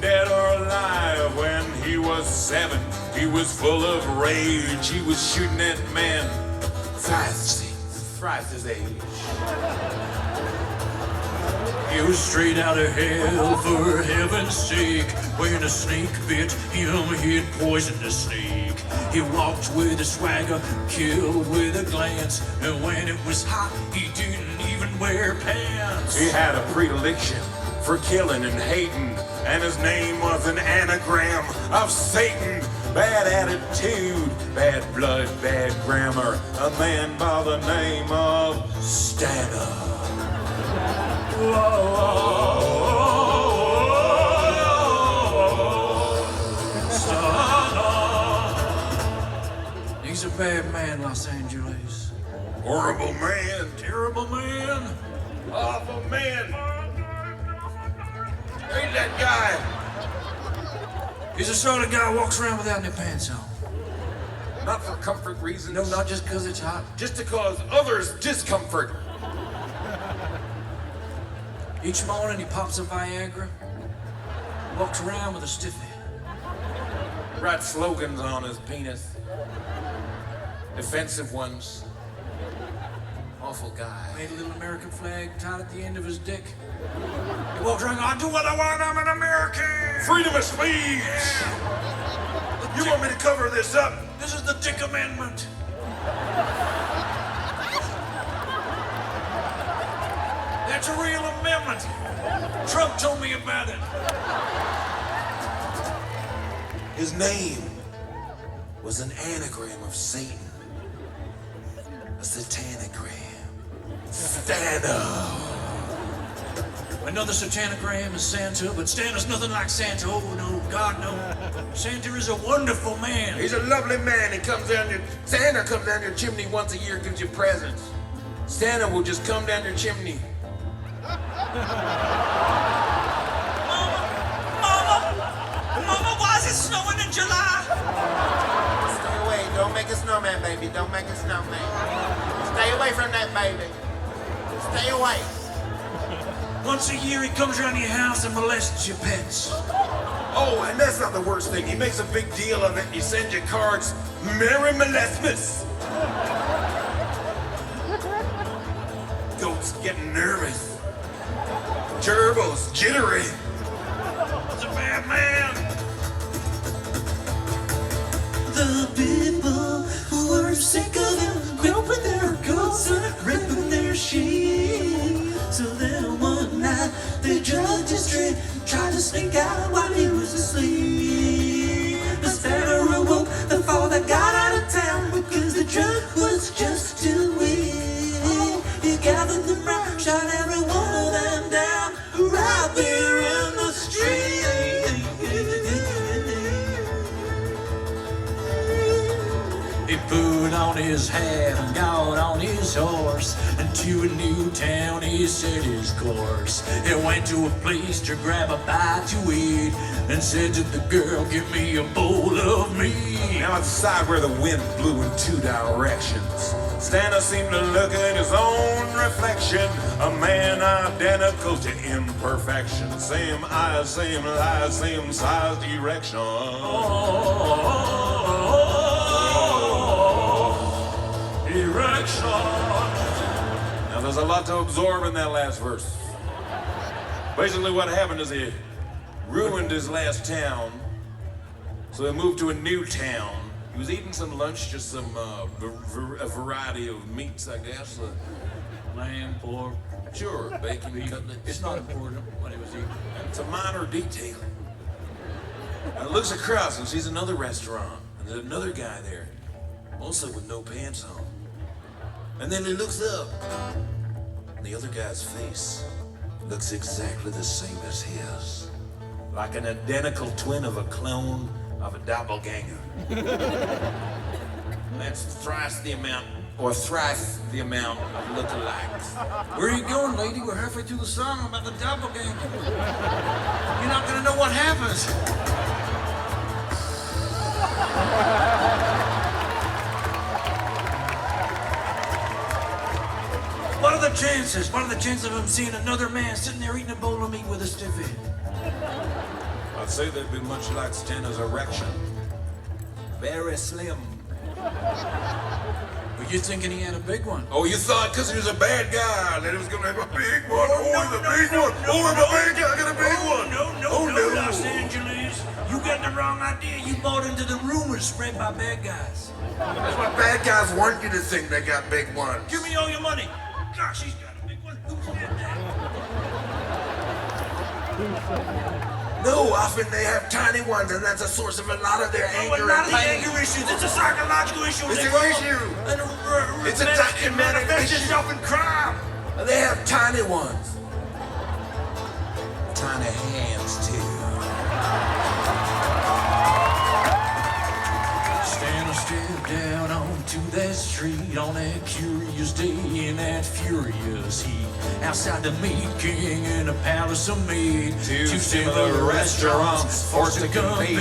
dead or alive. When he was 7, he was full of rage. He was shooting at men thrice his age. He was straight out of hell, for heaven's sake. When a snake bit him, he'd poisoned the snake. He walked with a swagger, killed with a glance, and when it was hot, he didn't even wear pants. He had a predilection for killing and hating, and his name was an anagram of Satan. Bad attitude, bad blood, bad grammar. A man by the name of Stanner. Whoa. a bad man, Los Angeles. Horrible man. Terrible man. Awful man. Ain't that guy? He's the sort of guy who walks around without any pants on. Not for comfort reasons. No, not just because it's hot. Just to cause others discomfort. Each morning he pops a Viagra, walks around with a stiffy. Writes slogans on his penis. Defensive ones. Awful guy. Made a little American flag tied at the end of his dick. He walks around, I do what I want, I'm an American. Freedom of speech! You want me to cover this up? This is the Dick Amendment. That's a real amendment. Trump told me about it. His name was an anagram of Satan. A satanigram. Stana. Another satanigram is Santa, but Santa's nothing like Santa. Oh no, God no. Santa is a wonderful man. He's a lovely man. Santa comes down your chimney once a year, gives you presents. Santa will just come down your chimney. Mama, why is it snowing in July? Stay away. Don't make a snowman, baby. Don't make a snowman. Stay away from that, baby. Stay away. Once a year he comes around your house and molests your pets. Oh, and that's not the worst thing. He makes a big deal of it. He sends you cards. Merry Molesmas. Goats getting nervous. Gerbils jittery. It's a bad man. The people who are sick of him groping their coats and ripping their sheet. So then one night they drugged his tree, tried to sneak out while he was asleep. The Santa awoke before they got out of town because the drug was just too weak. He gathered them round, shot every one of them down right there in the street. He put on his hat and got on his horse, and to a new town he set his course. He went to a place to grab a bite to eat, and said to the girl, give me a bowl of meat. Now outside where the wind blew in two directions, Santa seemed to look at his own reflection. A man identical to imperfection. Same eyes, same lies, same size, direction. Erection. Now there's a lot to absorb in that last verse. Basically what happened is he ruined his last town, so he moved to a new town. He was eating some lunch, just some a variety of meats, I guess. Lamb, pork. Sure, bacon, cutlets. It's not important what he was eating. It's a minor detail. Now looks across and sees another restaurant, and there's another guy there, also with no pants on. And then he looks up, and the other guy's face looks exactly the same as his. Like an identical twin of a clone of a doppelganger. That's thrice the amount, or thrice the amount of lookalikes. Where are you going, lady? We're halfway through the song about the doppelganger. You're not gonna know what happens. What are the chances? What are the chances of him seeing another man sitting there eating a bowl of meat with a stiffy? I'd say they'd be much like Stana's erection. Very slim. Were you thinking he had a big one? Oh, you thought because he was a bad guy that he was gonna have a big one? Oh, he's a big one! Oh, I'm a bad guy, I got a big one! No, Los Angeles. You got the wrong idea. You bought into the rumors spread by bad guys. That's what bad guys want you to think they got big ones. Give me all your money. Gosh, he's got a big one. Who's that? No, often they have tiny ones, and that's a source of a lot of their anger Not and an pain. anger issue. It's a psychological issue. It's They an call issue. it It's a documented manifest issue. itself in crime. They have tiny ones. Tiny hands, too. Stand still down on that street on that curious day in that furious heat. Outside the Meat King in a palace of meat. Two similar restaurants forced to compete.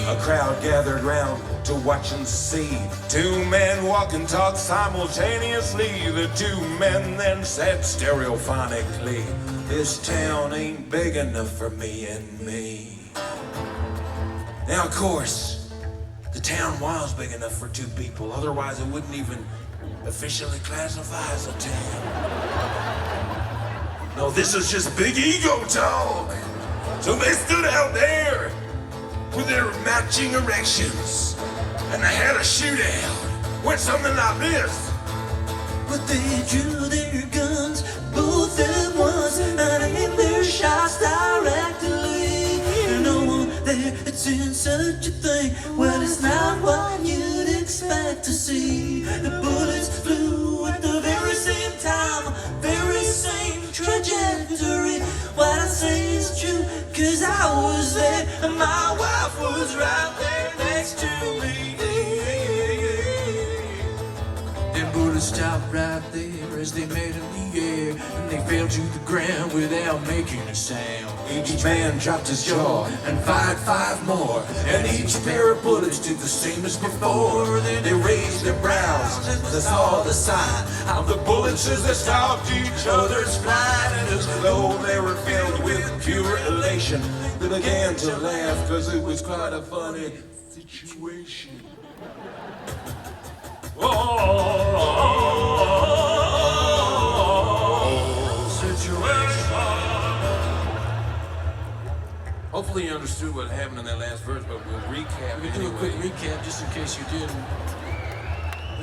A crowd gathered round to watch and see. Two men walk and talk simultaneously. The two men then said stereophonically, this town ain't big enough for me and me. Now, of course, the town was big enough for two people. Otherwise, it wouldn't even officially classify as a town. No, this is just big ego talk. So they stood out there with their matching erections, and they had a shootout. Went something like this. But they drew their guns both at once and aimed their shots directly. No one there had seen such a thing. Well, it's not what you'd expect to see. The bullets flew at the very same time, very same trajectory. What I say is true, 'cause I was there and my wife was right there next to me. Them bullets stopped right there as they met in the air, and they fell to the ground without making a sound. Each man dropped his jaw and fired 5 more, and each pair of bullets did the same as before. Then they raised their brows as they saw the sign of the bullets as they stopped each other's flight. And as though they were filled with pure elation, they began to laugh, 'cause it was quite a funny situation. Hopefully you understood what happened in that last verse, but we'll recap. We can do a quick recap just in case you didn't.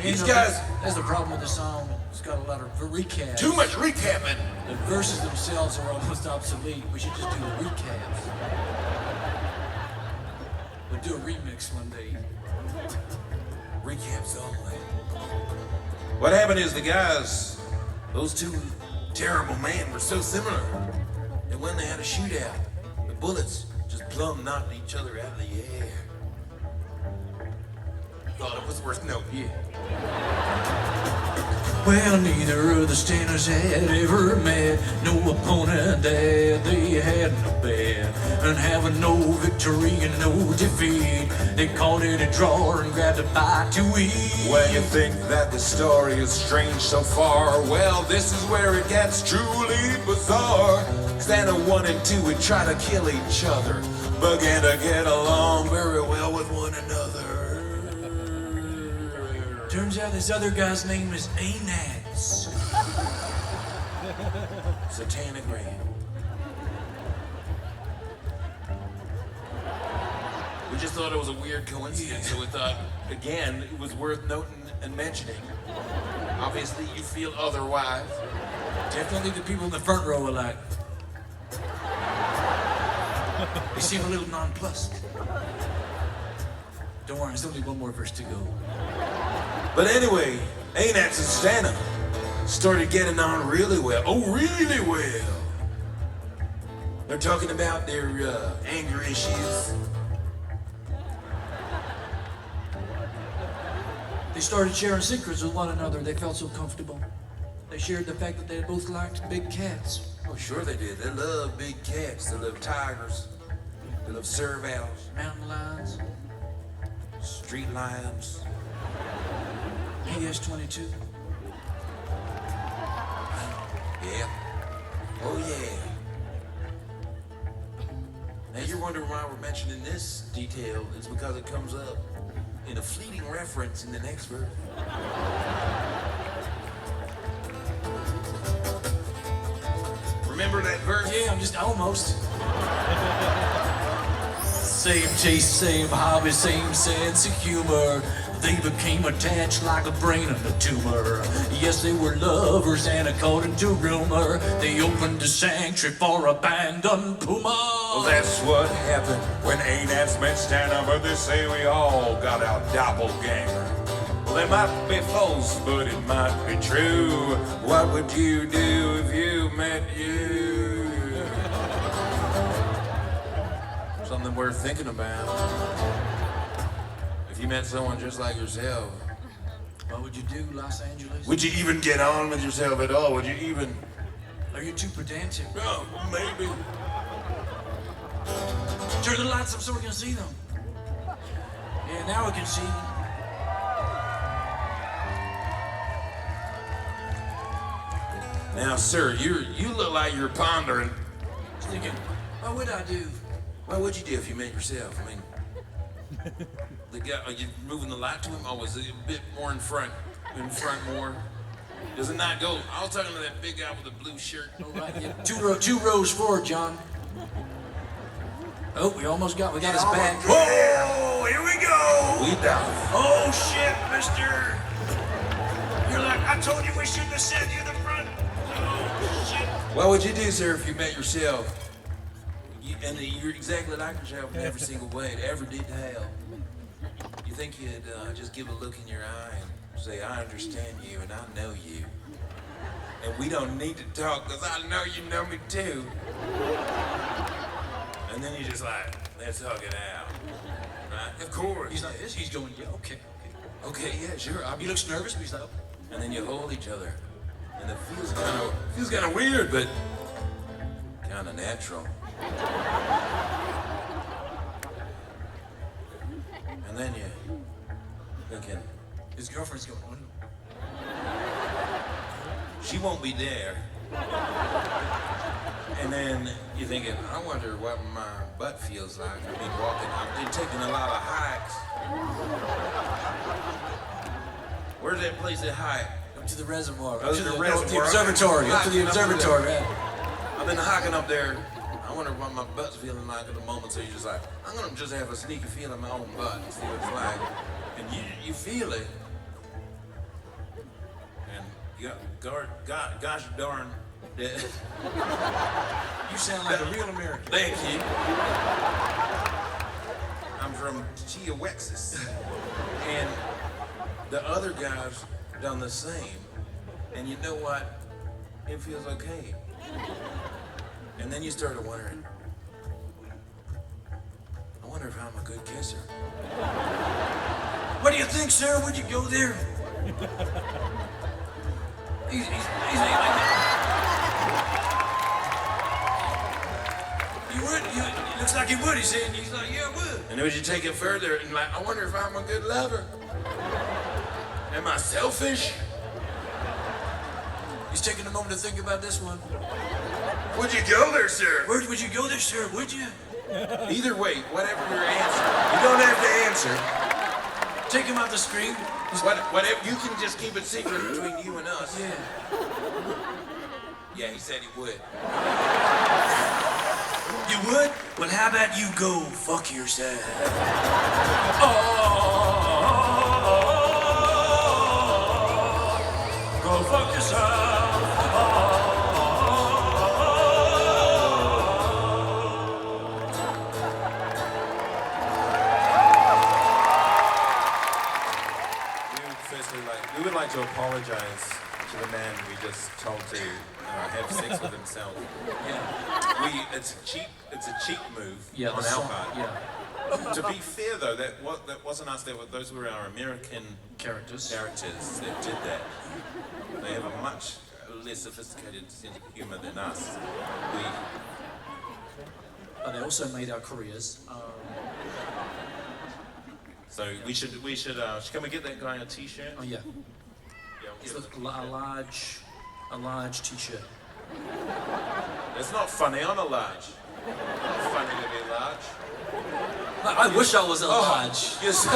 These guys- That's the problem with the song. It's got a lot of recaps. Too much recapping. The verses themselves are almost obsolete. We should just do the recaps. We'll do a remix one day. Recaps only. What happened is the guys, those two terrible men, were so similar that when they had a shootout, the bullets just plumb knocked each other out of the air. Thought it was worth noting. Well, neither of the standers had ever met, no opponent that they had no bet, and having no victory and no defeat, they called it a draw and grabbed a bite to eat. Well, you think that the story is strange so far? Well, this is where it gets truly bizarre. Stanna 1 and 2 would try to kill each other, began to get along very well with one another. Turns out this other guy's name is Anax. Satanagram. We just thought it was a weird coincidence, so we thought, again, it was worth noting and mentioning. Obviously, you feel otherwise. Definitely the people in the front row are like, they seem a little nonplussed. Don't worry, there's only one more verse to go. But anyway, Anax and Stanna started getting on really well. Oh, really well. They're talking about their anger issues. They started sharing secrets with one another. They felt so comfortable. They shared the fact that they both liked big cats. Oh, sure they did. They love big cats. They love tigers. They love servals, Mountain lions, street lions. PS-22. Yeah. Oh, yeah. Now you're wondering why we're mentioning this detail. It's because it comes up in a fleeting reference in the next verse. Remember that verse? Yeah, I'm just almost. Same taste, same hobby, same sense of humor. They became attached like a brain and a tumor. Yes, they were lovers, and according to rumor, they opened a sanctuary for abandoned puma. Well, that's what happened when Anax met Stanna, but they say we all got our doppelganger. Well, they might be false, but it might be true. What would you do if you met you? Something worth thinking about. If you met someone just like yourself, What would you do, Los Angeles? Would you even get on with yourself at all? Would you even? Are you too pedantic? Oh, maybe. Turn the lights up so we can see them. Yeah, now we can see. Now, sir, you look like you're pondering. Thinking, what would I do? What would you do if you met yourself? I mean, the guy, are you moving the light to him? Or was it a bit more in front? In front more? Does it not go? I was talking to that big guy with the blue shirt. All right, yeah. Two rows forward, John. Oh, we got his back. Whoa, here we go. We down. Oh shit, mister. You're like, I told you we shouldn't have sent you the front. Oh shit. What would you do, sir, if you met yourself? And you're exactly like yourself in every single way, in every detail. You think you'd just give a look in your eye and say, I understand you and I know you. And we don't need to talk because I know you know me too. And then you just like, let's hug it out. Right? Of course. He's like this. He's going, yeah, okay. Okay, yeah, sure. He looks nervous, but he's like, And then you hold each other. And it feels kind of weird, but kind of natural. And then you thinking, his girlfriend's going, oh no. she won't be there. And then you're thinking, I wonder what my butt feels like. I've been taking a lot of hikes. Where's that place that hike? Up to the reservoir. Up to the reservoir. The observatory. Up to the observatory, right? I've been hiking up there. I wonder what my butt's feeling like at the moment. So you're just like, I'm gonna just have a sneaky feel in my own butt and see what it's like. And you feel it. And you got, gosh darn. You sound like a real American. Thank you. I'm from Chihuahua. And the other guys done the same. And you know what? It feels okay. And then you started wondering, I wonder if I'm a good kisser. What do you think, sir? Would you go there? He's you would. It looks like he would. He's like, yeah, I would. And then would you take it further and like, I wonder if I'm a good lover. Am I selfish? He's taking a moment to think about this one. Would you go there, sir? Where would you go there, sir? Would you? Either way, whatever your answer. You don't have to answer. Take him off the screen. Whatever, you can just keep it secret between you and us. Yeah. Yeah, he said he would. You would? Well, how about you go fuck yourself? Go fuck yourself. We would like to apologize to the man we just told to have sex with himself. Yeah. It's a cheap move Yeah, on the our song, part. yeah. To be fair though, that wasn't us. Those were our American Characters. that did that. They have a much less sophisticated sense of humor than us. They also made our careers. So we should can we get that guy a t-shirt? Oh yeah. Yeah, It's we'll a large t-shirt. it's not funny on a large. It's funny to be large. I wish I was a large. You're so,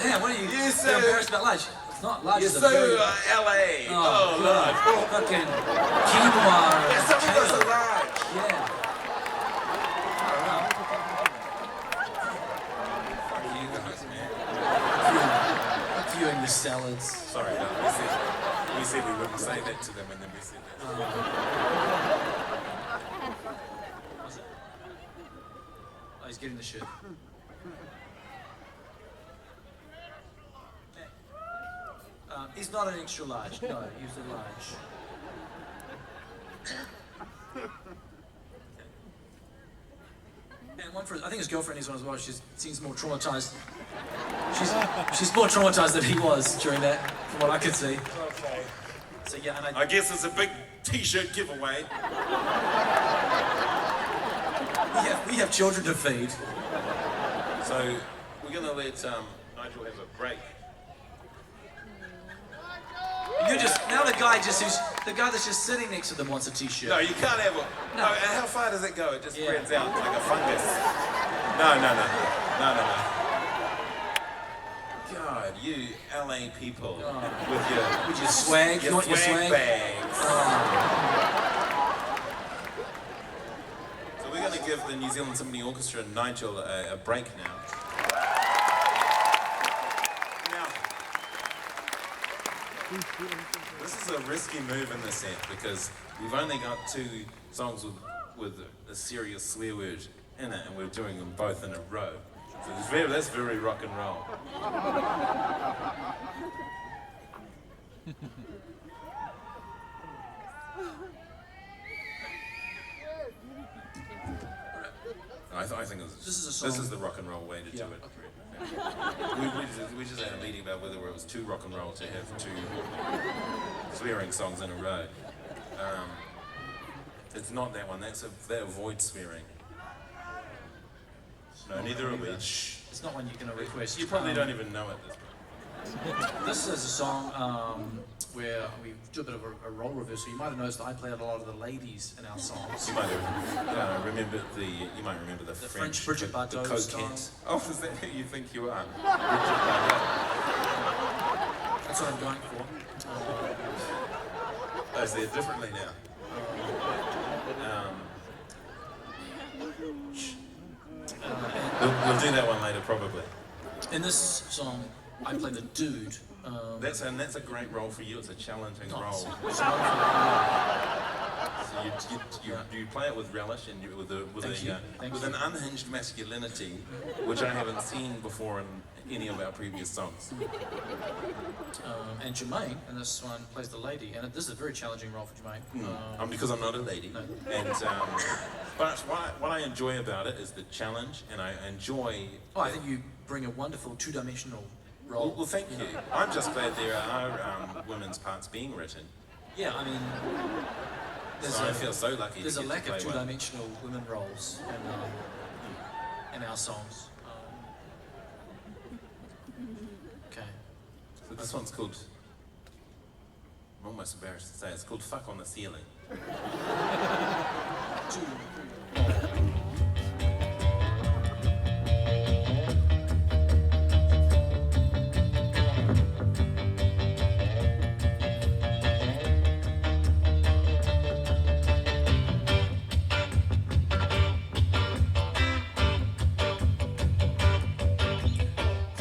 Damn, what are you? You're so- You're embarrassed about large. It's not large. you're It's a so very, LA. Oh, large. fucking quinoa. Yeah, some of us kale. are large. Yeah. Fuck you guys, man. Fuck you and your salads. Sorry, no, we said we wouldn't say that to them, and then we said that. Oh, he's getting the shit. He's not an extra large. No, he's a large. And one for, I think his girlfriend is one as well. She seems more traumatized. She's more traumatized than he was during that, from what I could see. Okay. So yeah, and I guess it's a big T-shirt giveaway. we have children to feed. So we're gonna let Nigel have a break. You just now the guy that's just sitting next to them wants a T-shirt. No, you can't have a. No. How far does it go? It just Yeah. spreads out like a fungus. No. God, you LA people with your swag, your not your swag swag. bags. So we're going to give the New Zealand Symphony Orchestra and Nigel a break now. This is a risky move in the set because we've only got 2 songs with a serious swear word in it, and we're doing them both in a row. So that's very rock and roll. I think this is the rock and roll way to do it. Okay. We just had a meeting about whether it was too rock and roll to have 2 swearing songs in a row. It's not that one. That avoids swearing. No, neither are we. Shh. It's not one you're going to request. You probably don't even know it at this point. This is a song where we do a bit of a role reversal. You might have noticed I played a lot of the ladies in our songs. You might have remembered the French Bridget the Bardot coquette. style. Oh, is that who you think you are? That's what I'm going for. Oh, is there differently now? We'll do that one later, probably. In this song, I play the dude. That's a great role for you. It's a challenging role. So you play it with relish and with an unhinged masculinity, which I haven't seen before in any of our previous songs. And Jermaine, in this one, plays the lady, and this is a very challenging role for Jermaine. Because I'm not a lady. No. And but what I enjoy about it is the challenge, and I enjoy. Oh, I think you bring a wonderful 2-dimensional role. Well, thank you. I'm just glad there are women's parts being written. Yeah, I mean, I feel so lucky. There's to a get lack to of play one. 2-dimensional women roles in our songs. Okay. So this one's called. I'm almost embarrassed to say it's called "Fuck on the Ceiling." 2.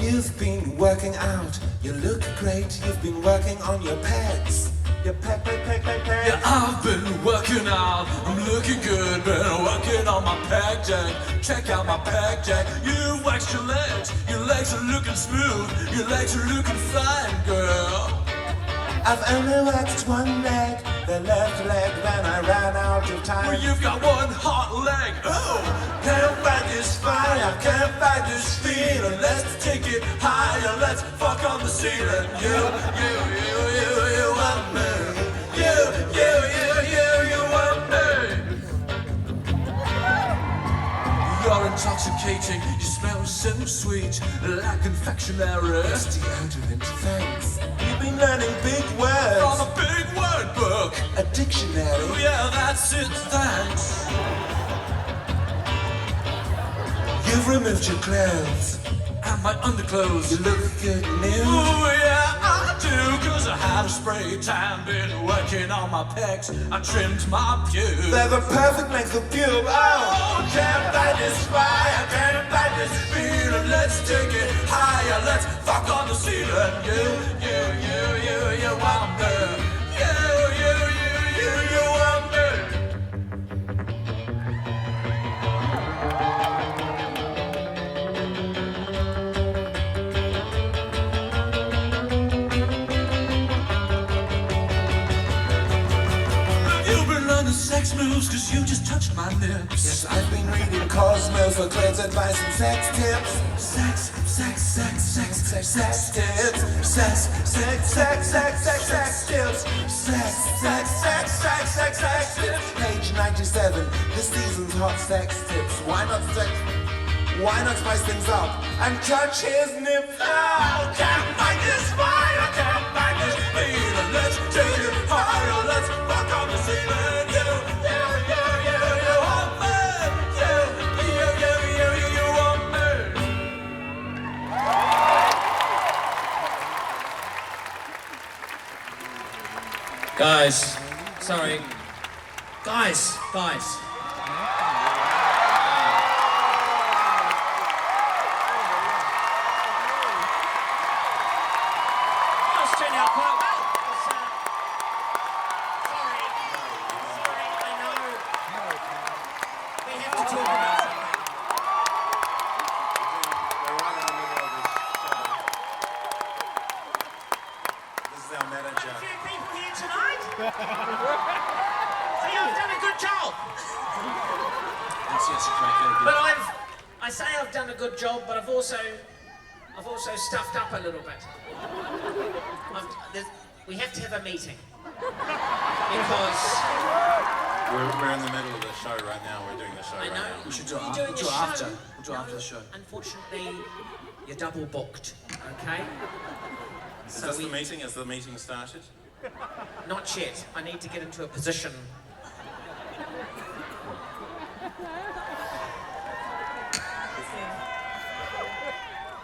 You've been working out, you look great, you've been working on your pecs. Your pecs. Yeah, I've been working out, I'm looking good, been working on my pec jack. Check out my pec jack. You waxed your legs are looking smooth, your legs are looking fine, girl. I've only waxed one leg, the left leg, then I ran out of time. Well, you've got one hot leg. Oh, Can't fight this fire, can't fight this feeling. let's take it higher, let's fuck on the ceiling. You want me. You want me. You're intoxicating, you smell so sweet, like confectionery. It's deodorant, thanks. You've been learning big words. From a big word book. A dictionary. Oh yeah, that's it, thanks. You've removed your clothes. And my underclothes. You look good new. Oh yeah, I do, cause I had a spray tan, been working on my pecs, I trimmed my pubes. They're the perfect length of pube. Oh, can't fight this fire, can't fight this feeling, let's take it higher, let's fuck on the ceiling. You want me. You want me. You've been learning sex moves cause you just touched my lips. Yes, I've been reading Cosmo for Claire's advice and sex tips. Sex sex tips, sex tips, sex tips. Page 97, this season's hot sex tips. Why not spice things up and touch his nips? Oh, can't fight this fire, can't fight this feeling. Let's take it higher, let's fuck on the ceiling. You want me? You want me? Guys, sorry. Guys. That's turned out quite well. Sorry, I know. We have to talk about something. We're right in the middle of this show. This is our manager. A few people here tonight. See, I've done a good job. But I say I've done a good job, but I've also stuffed up a little bit. We have to have a meeting because We're in the middle of the show right now. We're doing the show I right know now. you should do it you're after. doing We'll do a it after. show. We'll do it after the show. Unfortunately, you're double booked. Okay. Is this the meeting? Has the meeting started? Not yet. I need to get into a position.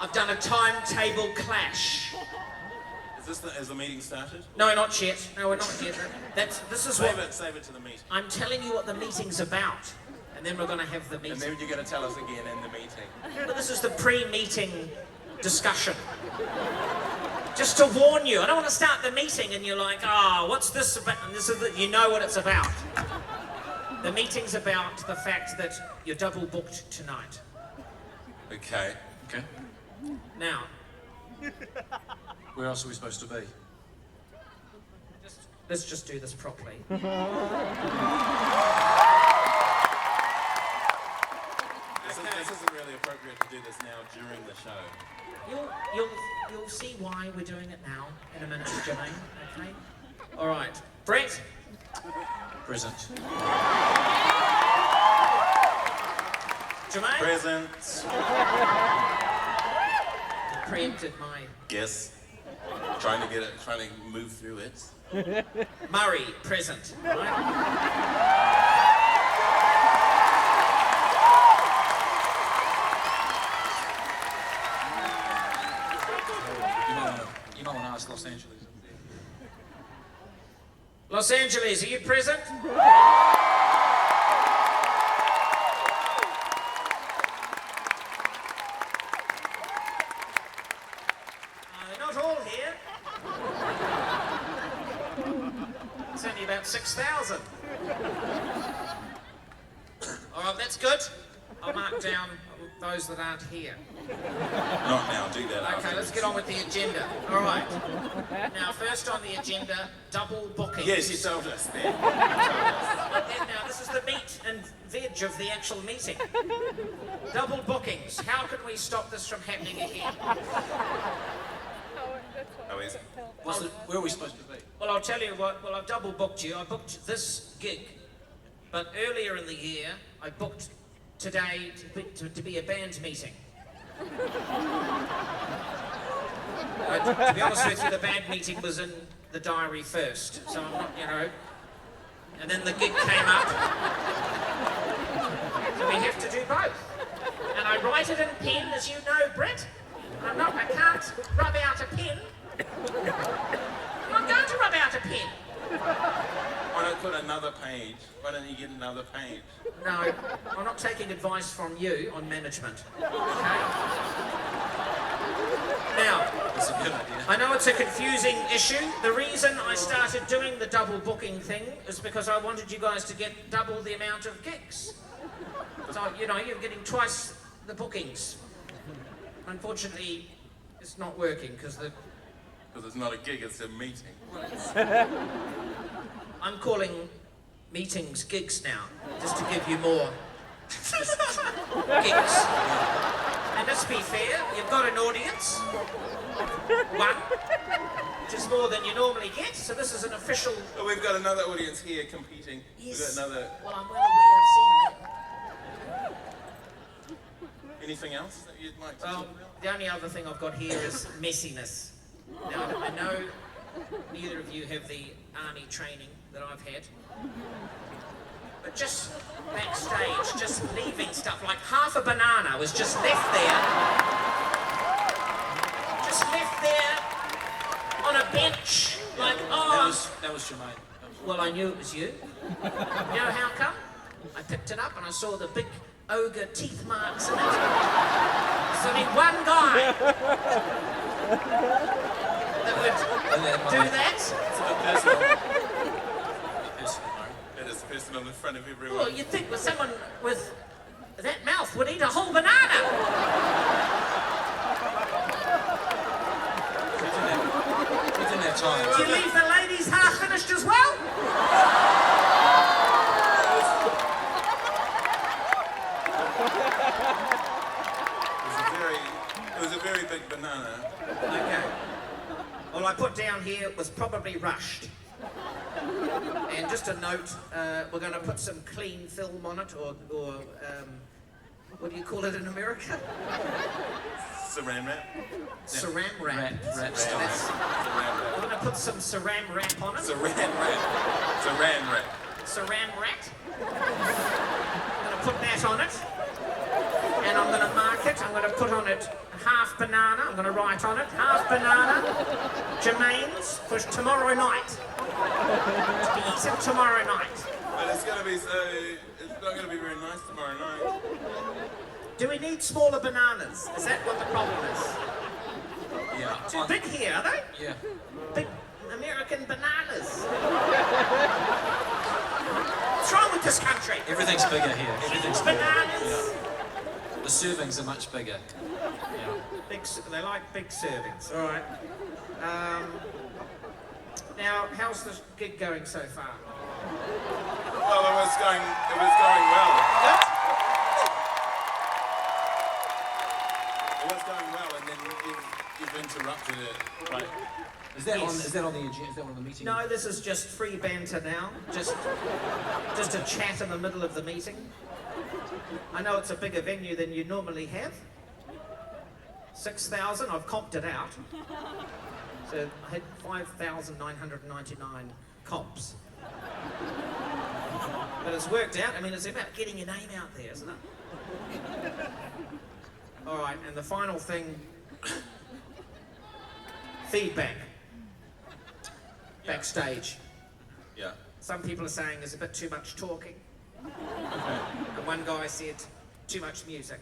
I've done a timetable clash. Has the meeting started? No, not yet. No, we're not yet. This is what Save it to the meeting. I'm telling you what the meeting's about, and then we're going to have the meeting. And then you're going to tell us again in the meeting. But this is the pre-meeting discussion. Just to warn you, I don't want to start the meeting and you're like, what's this about? And this is you know what it's about. The meeting's about the fact that you're double booked tonight. Okay. Now, Where else are we supposed to be? let's just do this properly. This isn't really appropriate to do this now during the show. You'll see why we're doing it now in a minute, Jermaine. Okay. All right, Brett. Present. Jermaine. Present. Preempted my Guess. Trying to move through it. Murray. Present. Right? You might want to ask Los Angeles. Los Angeles, are you present? They're not all here. It's only about 6,000. All right, that's good. I'll mark down those that aren't here. Not now, do that afterwards. Okay, let's get on with the agenda. All right. Now, first on the agenda, double bookings. Yes, you told us then. Now, this is the meat and veg of the actual meeting. Double bookings. How can we stop this from happening again? How is it? Where are we supposed to be? Well, I'll tell you what. Well, I've double booked you. I booked this gig, but earlier in the year, I booked today to be a band meeting. To be honest with you, the band meeting was in the diary first, so I'm not, and then the gig came up. So we have to do both. And I write it in pen, as you know, Brett. I can't rub out a pen. I'm not going to rub out a pen. Why don't put another page? Why don't you get another page? No, I'm not taking advice from you on management. Okay? Now, That's a good idea. I know it's a confusing issue. The reason I started doing the double booking thing is because I wanted you guys to get double the amount of gigs. So, you're getting twice the bookings. Unfortunately, it's not working because Because it's not a gig, it's a meeting. I'm calling meetings gigs now, just to give you more gigs. And let's be fair, you've got an audience. One, which is more than you normally get, so this is an official... Oh, we've got another audience here competing. Yes. We've got another... Well, I'm well aware of seeing that. Anything else that you'd like to Well, talk about? the only other thing I've got here is messiness. Now, I know neither of you have the army training that I've had, but just backstage, just leaving stuff, like half a banana was just left there. Just left there on a bench, like, oh... That was Jermaine. Well, I knew it was you. You know how come? I picked it up and I saw the big ogre teeth marks in it. There's only one guy that would do that. It's a bit personal. It is personal in front of everyone. Well, you'd think with someone with that mouth would eat a whole banana. We didn't have time. Do you leave the ladies half finished as well? It was a very big banana. Okay. All I put down here was probably rushed. And just a note, we're going to put some clean film on it, or what do you call it in America? Saran wrap. Saran wrap. Wrap That's- Saran We're wrap. going to put some saran wrap on it. Saran wrap. Saran wrap. Saran wrap. I'm going to put that on it. And I'm going to mark it. I'm going to put on it half banana. I'm going to write on it half banana. Jermaine's for tomorrow night. To be eaten tomorrow night. But it's going to be so... It's not going to be very nice tomorrow night. Do we need smaller bananas? Is that what the problem is? Yeah. Too big here, are they? Yeah. Big American bananas. What's wrong with this country? Everything's bigger here. Everything's bigger. Bananas. The servings are much bigger. Big, they like big servings. All right. Now, how's the gig going so far? Well, it was going well. It was going well, and then you've interrupted it. Right. Is that Yes. on? Is that on the agenda? Is that on the meeting? No, this is just free banter now. Just a chat in the middle of the meeting. I know it's a bigger venue than you normally have. 6,000, I've comped it out. So I had 5,999 comps. But it's worked out. I mean, it's about getting your name out there, isn't it? All right, and the final thing, feedback. Backstage. Yeah. Some people are saying there's a bit too much talking. And one guy said, too much music.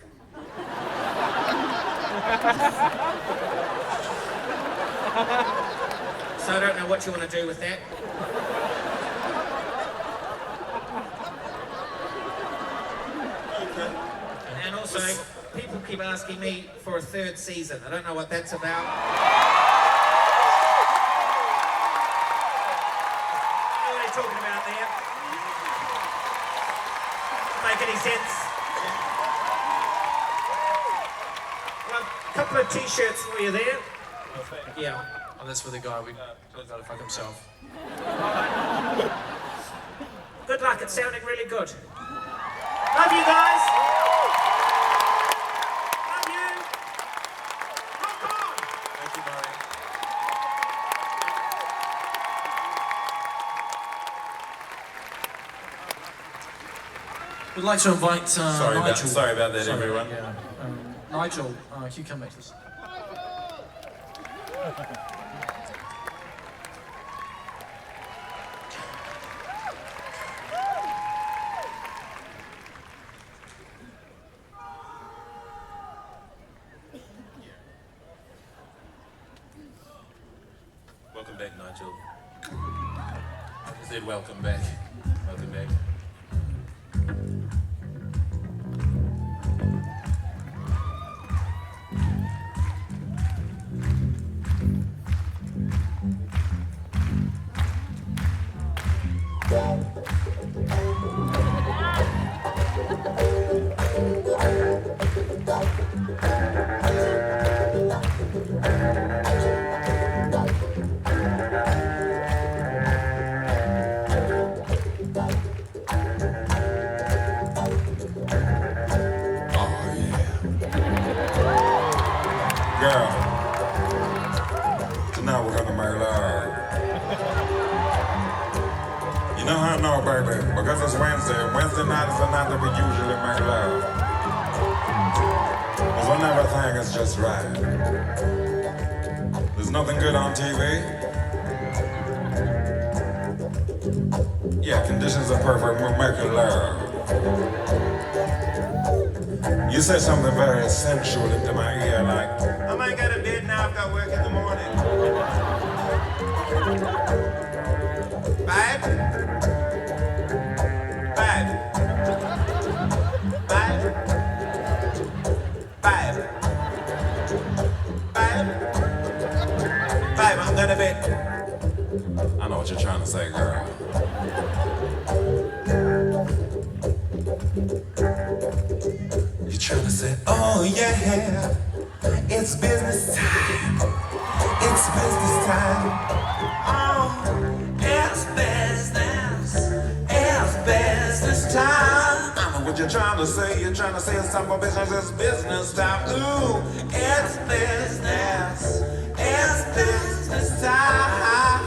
So I don't know what you want to do with that. And also, people keep asking me for a third season. I don't know what that's about. What are they talking about there? Make any sense? Well, a couple of t-shirts for you there. Yeah. Oh, that's for the guy. We told him to fuck himself. Good luck, it's sounding really good. Love you guys. Love you. Rock on. Thank you, Murray. We'd like to invite Sorry Nigel. about that, everyone. Yeah. Nigel, can you come back to this? Welcome back, Nigel. I said welcome back. Welcome back. girl, tonight we're gonna make love. You know how I know, baby? Because it's Wednesday. Wednesday night is the night that we usually make love. Because when everything is just right. There's nothing good on TV. Yeah, conditions are perfect. We're making love. You said something very sensual into my ear, like, I might go to bed now, I've got work in the morning. Babe? Babe? Babe? Babe? Babe? Babe, I'm going to bed. I know what you're trying to say, girl. You're trying to say, oh yeah, it's business time. It's business time. Oh, it's business. It's business time. I know what you're trying to say. You're trying to say it's time for business. It's business time. Ooh, it's business. It's business time.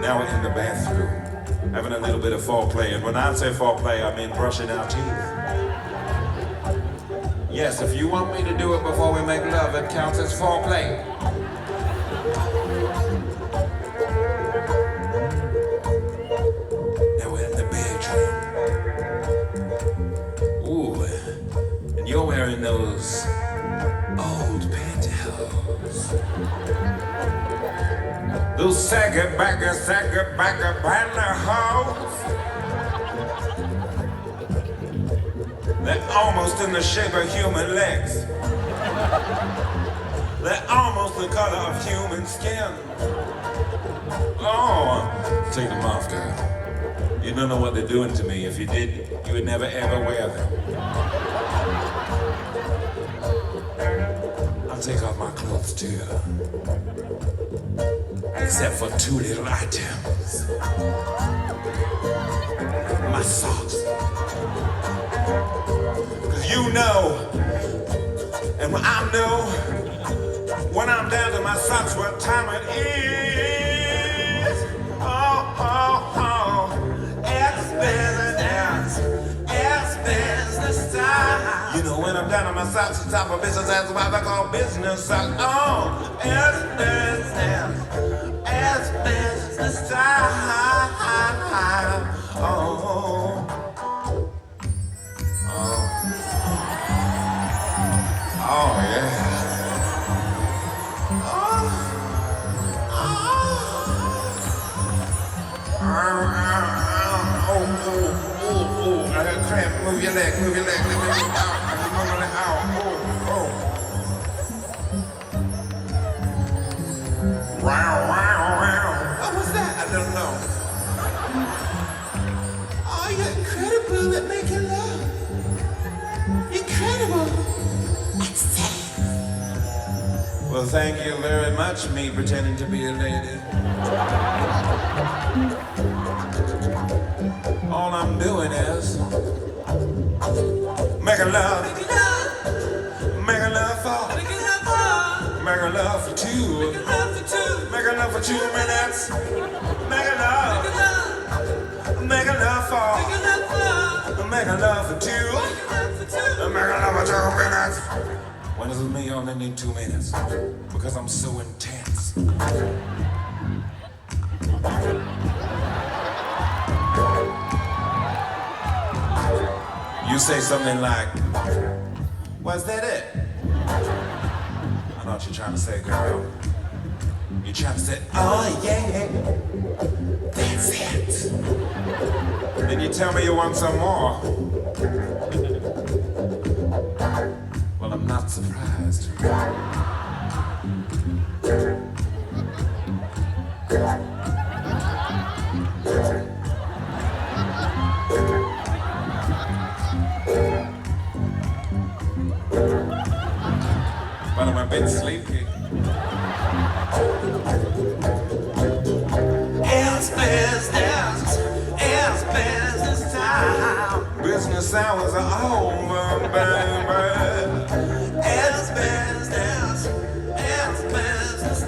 Now we're in the bathroom, having a little bit of foreplay. And when I say foreplay, I mean brushing our teeth. Yes, if you want me to do it before we make love, it counts as foreplay. Now we're in the bedroom. Ooh, and you're wearing those old pantyhose. Those saggy bagger pantyhose. They're almost in the shape of human legs. They're almost the color of human skin. Oh, take them off, girl. You don't know what they're doing to me. If you did, you would never ever wear them. I'll take off my clothes too. Except for two little items. My socks. Cause you know, and I know, when I'm down to my socks, what time it is. Oh, oh, oh, it's business. It's business time. You know, when I'm down to my socks, it's time for business. That's why they call business socks. Oh, it's business. It's business time. Oh, oh, oh yeah. Oh, oh, I got cramp. Move your leg, move your leg. Move your leg out. Move your leg out. Oh, oh. Wow, wow, wow. Oh, what's that? I don't know. Oh, you're incredible at making love. Incredible. Well, thank you very much, me pretending to be a lady. All I'm doing is making love. Making love for. Making love for two. Making love for 2 minutes. Making love. Making love for. Making love for two. Making love for 2 minutes. When it's with me, I only need 2 minutes. Because I'm so intense. You say something like, was that it? I know what you're trying to say, girl. You're trying to say, oh yeah, that's it. Then you tell me you want some more. Well, I'm not surprised. But I'm a bit sleepy. It's business. It's business. Business hours are over, baby. It's business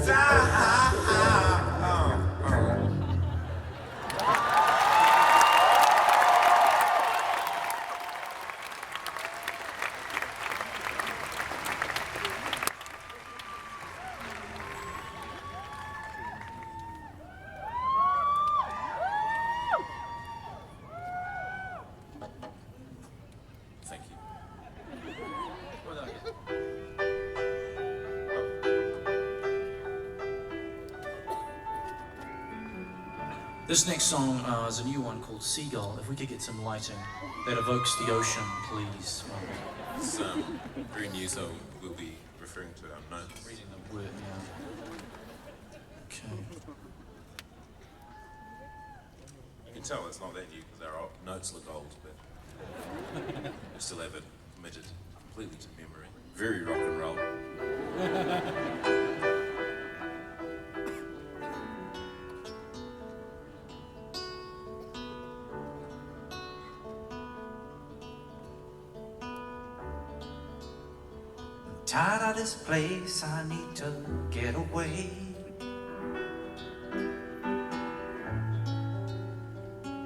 time. Thank you. This next song is a new one called Seagull. If we could get some lighting that evokes the ocean, please. It's very new, so we'll be referring to our notes. Reading the word now. Okay. You can tell it's not that new because our notes look old, but we still have it committed completely to memory. Very rock and roll. Tired of this place, I need to get away.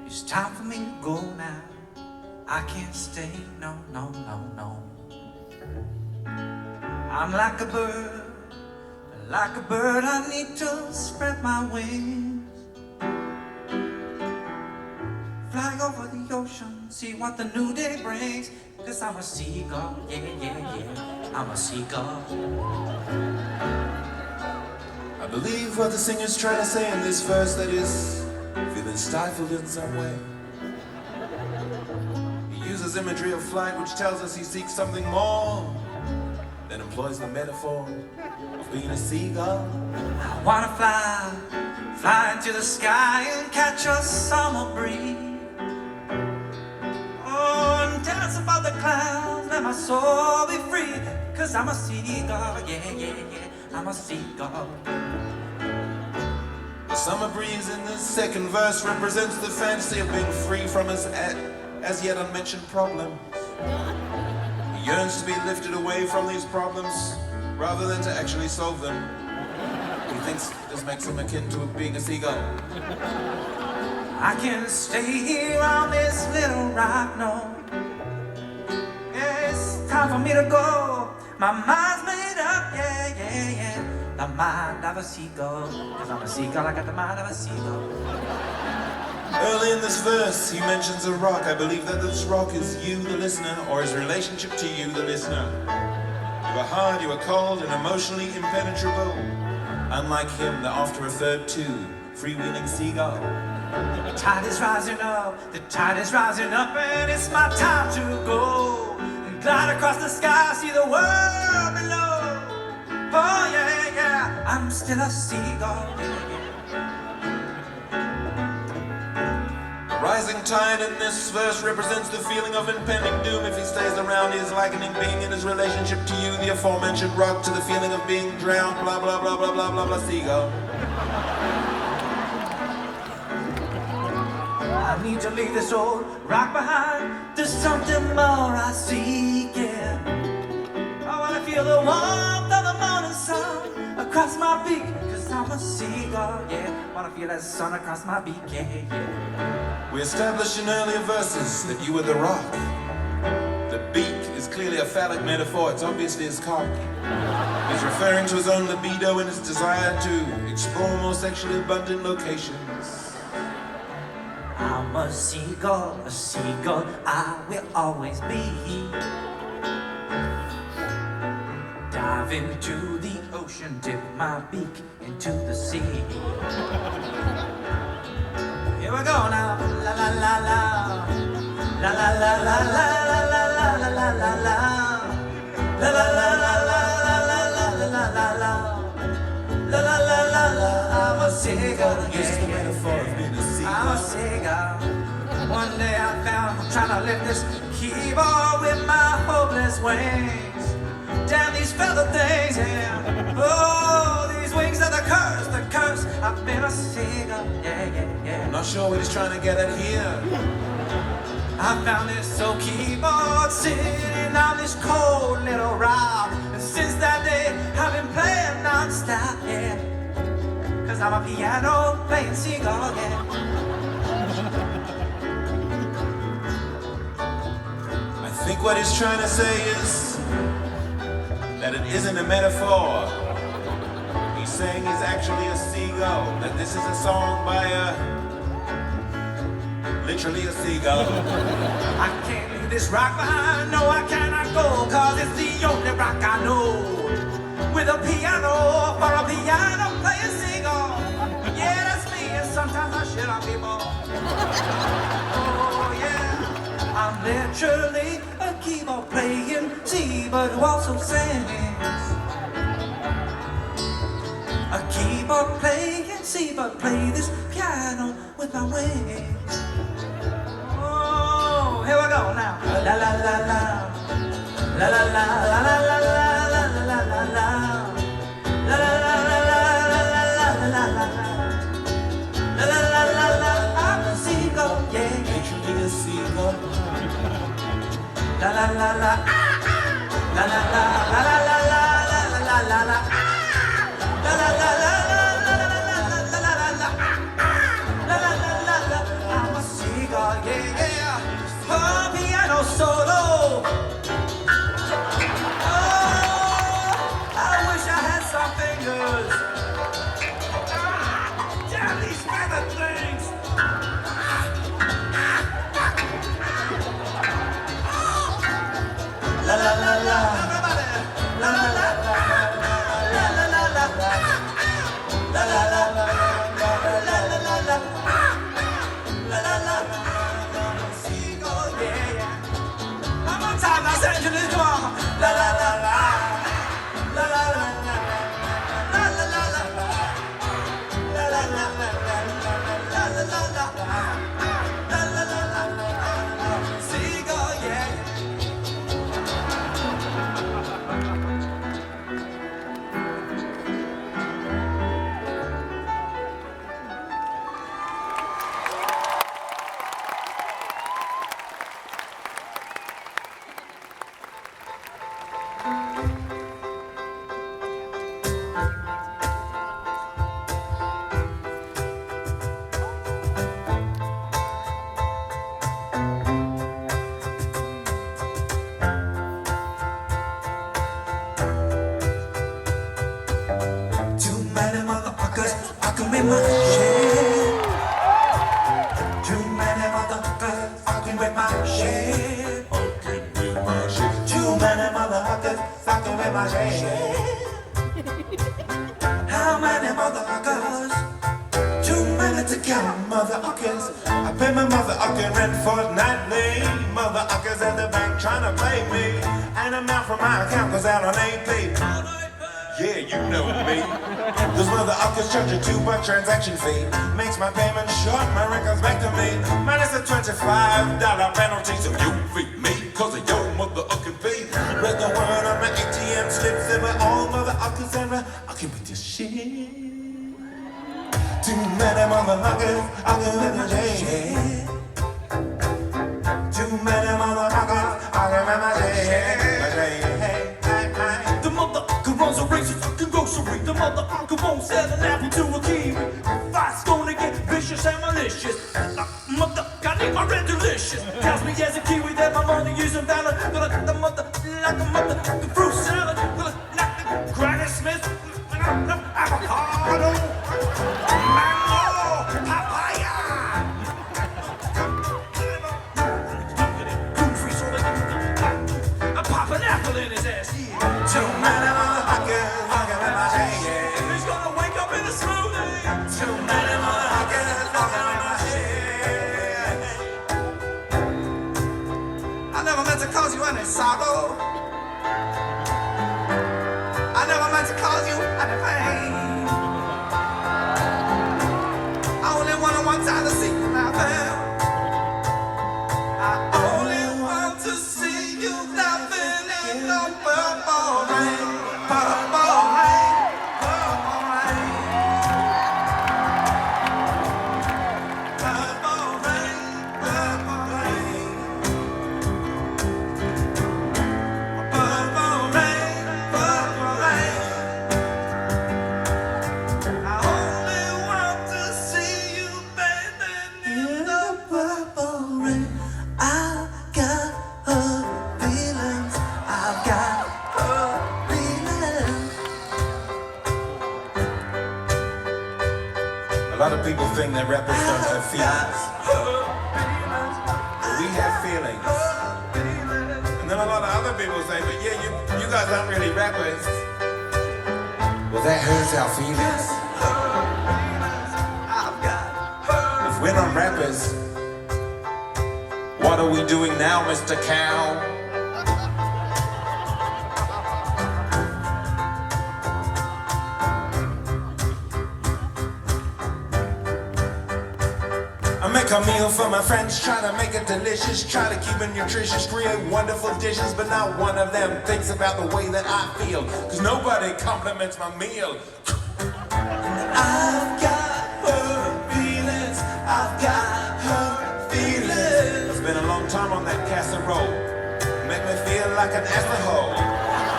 It's time for me to go now. I can't stay, no, no, no, no. I'm like a bird, I need to spread my wings. Fly over the ocean, see what the new day brings. 'Cause I'm a seagull, yeah, yeah, yeah, I'm a seagull. I believe what the singer's trying to say in this verse, that is, feeling stifled in some way. He uses imagery of flight which tells us he seeks something more, then employs the metaphor of being a seagull. I wanna fly into the sky and catch a summer breeze. Dance above the clouds, let my soul be free. 'Cause I'm a seagull, yeah, yeah, yeah, I'm a seagull. The summer breeze in this second verse represents the fantasy of being free from his as yet unmentioned problems. He yearns to be lifted away from these problems rather than to actually solve them. He thinks this makes him akin to being a seagull. I can stay here on this little rock, no. Time for me to go. My mind's made up, yeah, yeah, yeah. The mind of a seagull. 'Cause I'm a seagull, I got the mind of a seagull. Early in this verse, he mentions a rock. I believe that this rock is you, the listener, or his relationship to you, the listener. You are hard, you are cold, and emotionally impenetrable. Unlike him, the oft referred to freewheeling seagull. The tide is rising up, and it's my time to go. Glide across the sky, see the world below. Oh yeah, yeah, I'm still a seagull. The rising tide in this verse represents the feeling of impending doom if he stays around. He is likening being in his relationship to you, the aforementioned rock, to the feeling of being drowned. Blah blah blah blah blah blah blah. Seagull. I need to leave this old rock behind. There's something more I seek, yeah. I wanna feel the warmth of the morning sun across my beak. 'Cause I'm a seagull, yeah. Wanna feel that sun across my beak, yeah, yeah. We established in earlier verses that you were the rock. The beak is clearly a phallic metaphor. It's obviously his cock. He's referring to his own libido and his desire to explore more sexually abundant locations. I'm a seagull, I will always be. Dive into the ocean, dip my beak into the sea. Here we go now, la la la la, la la la la la la la la la la la la, la la la la la la la la la la la, la la la la la. I'm a seagull, Use the metaphor of being a seagull. I'm a seagull. One day I found I'm trying to lift this keyboard with my hopeless wings. Damn these feather things, yeah. Oh, these wings are the curse. I've been a seagull, yeah, yeah, yeah. I'm not sure what he's trying to get at here. I found this old keyboard sitting on this cold little rock. And since that day, I've been playing non-stop, yeah. Cause I'm a piano playing seagull, yeah. I think what he's trying to say is that it isn't a metaphor. He's saying he's actually a seagull, that this is a song by literally a seagull. I can't leave this rock behind, no I cannot go, cause it's the only rock I know. With a piano, for a piano playing seagull. Yeah, that's me, and sometimes I shit on people. Oh yeah, I'm literally a keyboard playing seabird who also sings. A keyboard playing seabird, play this piano with my wings. Oh, here we go now. La la la la, la la la la la la la la la la la, la la la la la la la la la, la la la la la. I'm a seagull, yeah, Literally a seagull. la la la la, la la la la la la la la la la, la la la la la la la la la la la. I'm a seagull, yeah, yeah. Oh, piano solo. Oh, I wish I had some fingers. Damn these feather things. La la la la, everybody. La la la la la la la la la, la la la la la la la la, la la la la. Seagull, yeah, yeah. One more time, Los Angeles, come on. La la la la, la la la la, la la la la, la la la la, la la la la, la la la la. Seagull, yeah. Too many motherfuckers fucking with my shit. Too many motherfuckers fucking with my shit. Too many motherfuckers fucking with my shit. How many motherfuckers? Too many to count, motherfuckers. I pay my motherfucking rent fortnightly. Motherfuckers at the bank trying to play me. And I'm out from my account cause out on AP. Yeah, you know me. Those motherfuckers charging $2 transaction fee. Makes my payment short, my rent comes back to me. Minus a $25 penalty, so you feed me cause of your motherfucking fee. Read the word on my ATM slips and we're all motherfuckers and I can with this shit. Too many motherfuckers, I can with my shit. Too many motherfuckers, I can with my shit. The motherfucker runs a racist fucking grocery. The motherfucker won't sell an apple to a kiwi. Fight's gonna get vicious and malicious. Motherfucker, I need my red delicious. Tells me as a kiwi that my mother using valor. Gonna cut the mother like a motherfucking fruit salad. Gonna knock the Granny Smith. Avocado. Mango. Papaya. I'm popping apple in his ass. Yeah. Too many motherfuckers, fucking with my shit. He's gonna wake up in a smoothie. Too many motherfuckers, fucking with my shit. I never meant to cause you any sorrow. I never meant to cause you any pain. I only wanted one time to see you laughing. I only want to see you laughing in the purple rain. Purple rain. Purple rain. Purple rain. Purple rain. people think that rappers don't have feelings. We have feelings. And then a lot of other people say, but yeah, you guys aren't really rappers. Well, that hurts our feelings. If we're not rappers, what are we doing now, Mr. Cow? I make a meal for my friends, try to make it delicious, try to keep it nutritious, create wonderful dishes, but not one of them thinks about the way that I feel, cause nobody compliments my meal. I've got her feelings, I've got her feelings. It's been a long time on that casserole, make me feel like an asshole.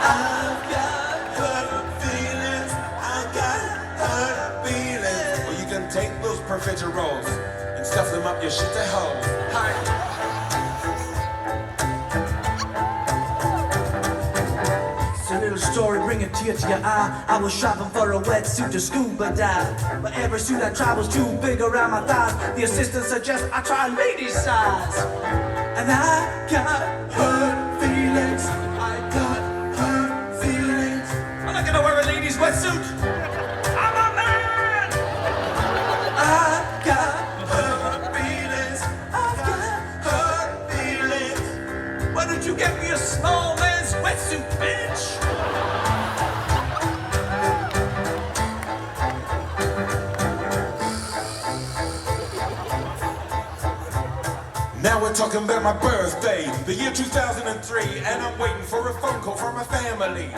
I've got her feelings, I've got her feelings. Well, you can take those profiteroles and stuff them up your shit to hole. Hi. Little story, bring a tear to your eye. I was shopping for a wetsuit to scuba dive, but every suit I tried was too big around my thighs. The assistant suggested I try lady size, and I got her feelings. I got her feelings. I'm not gonna wear a lady's wetsuit. I'm a man. I got her feelings. I got her feelings. Why don't you get me a small man's wetsuit, bitch? Now we're talking about my birthday, the year 2003, and I'm waiting for a phone call from my family.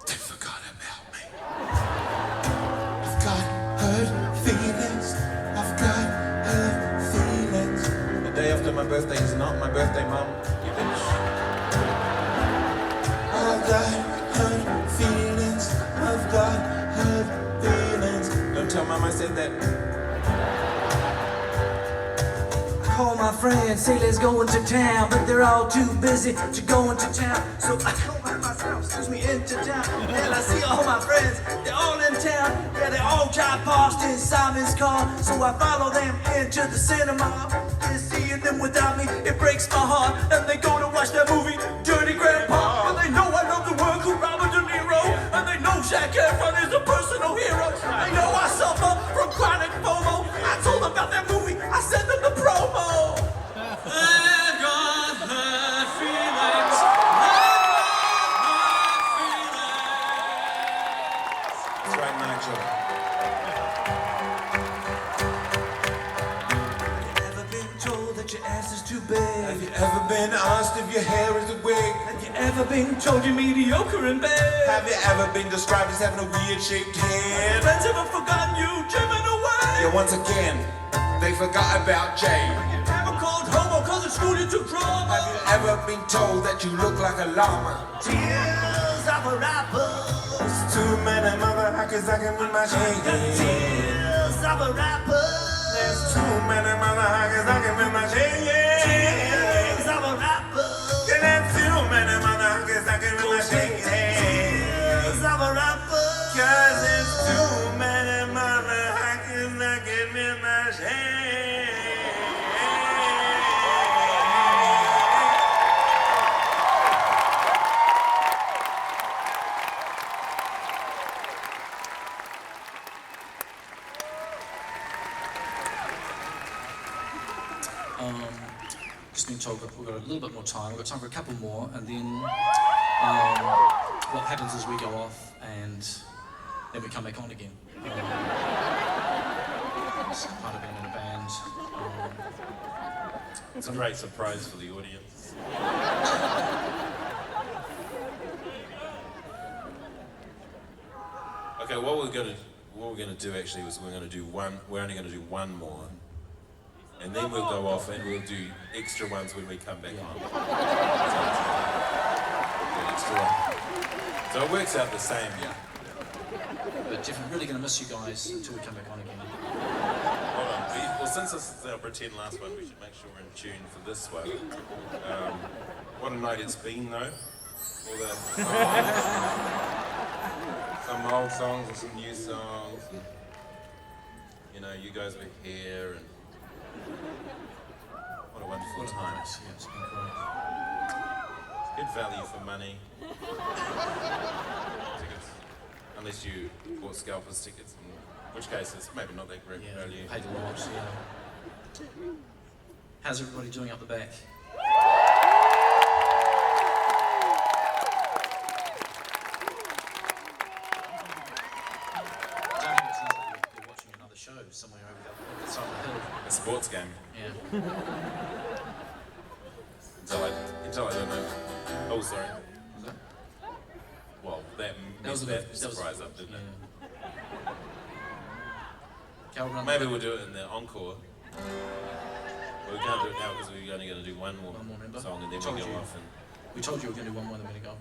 They forgot about me. I've got hurt feelings. I've got hurt feelings. The day after my birthday is not my birthday, Mum. You bitch. I've got hurt feelings. I've got hurt feelings. Don't tell Mum I said that. Call my friends, say let's go into town, but they're all too busy to go into town. So I go by myself, excuse me, into town. And I see all my friends, they're all in town. Yeah, they all drive past in Simon's car. So I follow them into the cinema. And seeing them without me, it breaks my heart. And they go to watch that movie, Dirty Grandpa. And they know I love the work of Robert De Niro. And they know Zac Efron is a personal hero. They know I suffer from chronic FOMO. I told them about that movie, I sent them the promo. I've got hurt feelings. That's right, Nigel. Have you ever been told that your ass is too big? Have you ever been asked if your hair is a wig? Have you ever been told you're mediocre in bed? Have you ever been described as having a weird shaped head? Friends ever forgotten you, driven away? Yeah, once again, they forgot about Jay. Ever called homo cause it scooted to trauma? Have you ever been told that you look like a llama? Tears of a rapper. There's too many motherfuckers I can be my shade. Tears of a rapper. There's too many motherfuckers I can be my shade. Tears of a rapper. Yeah, there's too many motherfuckers I can be my shade. Tears of a rapper. Cause there's too many motherfuckers I can be my shade. Just been told that we've got a little bit more time. We've got time for a couple more, and then what happens is we go off, and then we come back on again. It's part of being in a band. It's a great surprise for the audience. Okay, what we're gonna do actually is we're only gonna do one more. And then we'll go off and we'll do extra ones when we come back on. So, extra one. So it works out the same. Yeah. But definitely really going to miss you guys until we come back on again. Hold on. Well, since this is our pretend last one, we should make sure we're in tune for this one. What a night it's been, though. All the songs. Some old songs and some new songs. And, you know, you guys were here, and what a wonderful time. Yes, it's been great. Good value for money. Tickets. Unless you bought scalpers tickets, in which case it's maybe not that great Yeah, value. paid a lot, yeah. How's everybody doing up the back? You're watching another show somewhere over the other side of the hill. A sports game. Yeah. Until I don't know. Oh, sorry. Was that? Well, that was messed a bit- that that was- surprise up, didn't it? Cal, run Maybe the- we'll do it in the encore. We can't do it now because we're only going to do one more remember? song and then Told we go you. off. And We told you we were going to do one more, then we're going to go.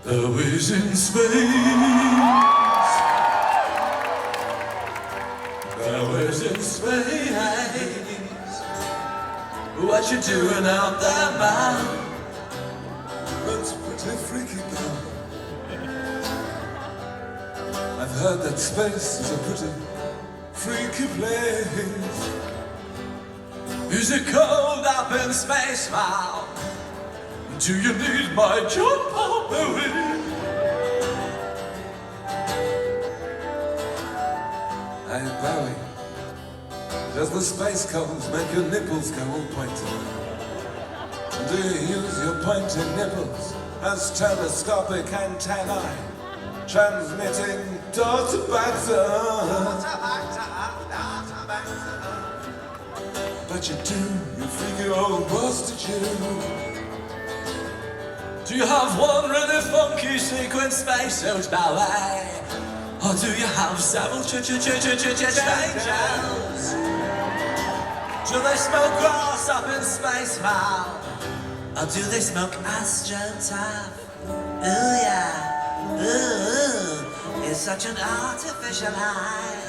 Always in space. Always in space. What you doing out there, man? That's pretty freaky, girl. I've heard that space is a pretty freaky place. Is it cold up in space, man? Do you need my jump up away? Hey, Bowie, does the space cold make your nipples go all pointy? Do you use your pointing nipples as telescopic antennae, transmitting door to batter? But you do, you freaky old prostitute. Do you have one really funky sequin spacesuit ballet? Or do you have several strangers? Do they smoke grass up in space, man? Or do they smoke astroturf? Ooh yeah, ooh, it's such an artificial high.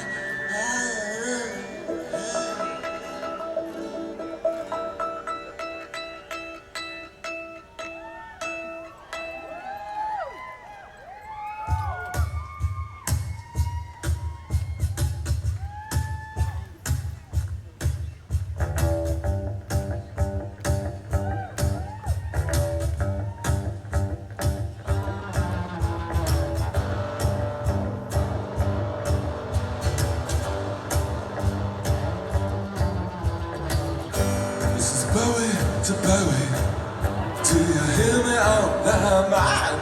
This is Bowie to Bowie. Do you hear me out there, man?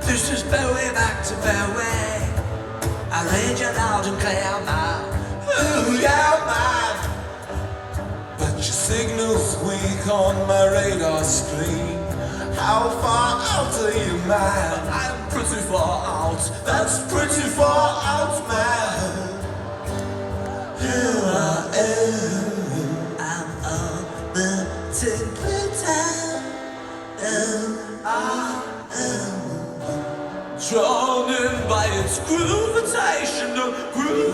This is Bowie back to Bowie. I read you loud and clear, man. Ooh, yeah, man. But your signal's weak on my radar screen. How far out are you, man? I'm pretty far out. That's pretty far out, man. Here I am. I'm orbiting Pluto. Drawn in by its gravitational pull.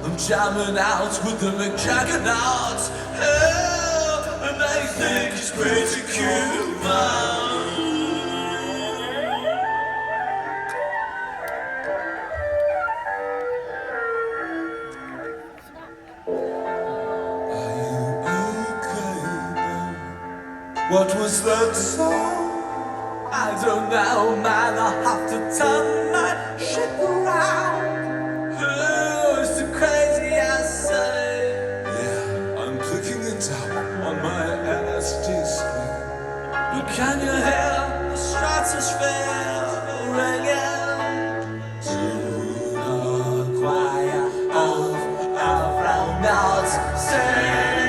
I'm jamming out with the McJaggernauts. And I think it's pretty cute, man. Are you okay, man? What was that song? I don't know, man, I'll have to turn my shit around. Oh, it's so crazy, I say. Yeah, I'm picking it up on my LSD screen. But can you hear the stratosphere ringing? To the choir of astronauts singing.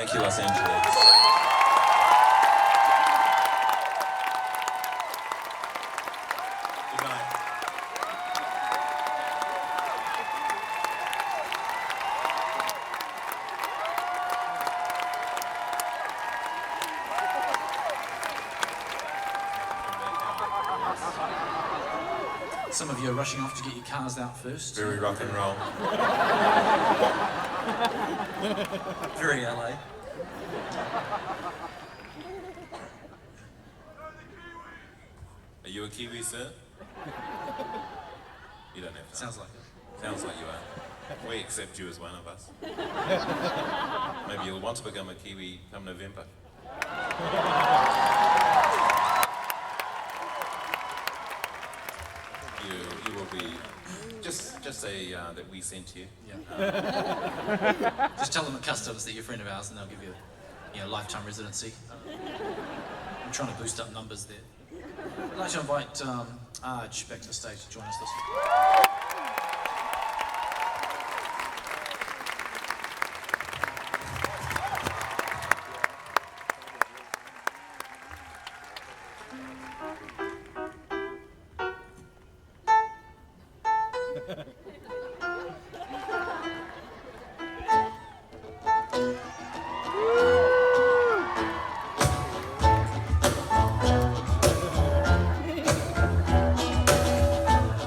Thank you, Los Angeles. Good night. Some of you are rushing off to get your cars out first. Very rock and roll. Very LA. Are you a Kiwi, sir? You don't have to. Sounds like it. Sounds like you are. We accept you as one of us. Maybe you'll want to become a Kiwi come November. You will be. Just say that we sent you. Yeah. Just tell them at customs that you're a friend of ours, and they'll give you a lifetime residency. I'm trying to boost up numbers there. I'd like to invite Arj back to the stage to join us this week.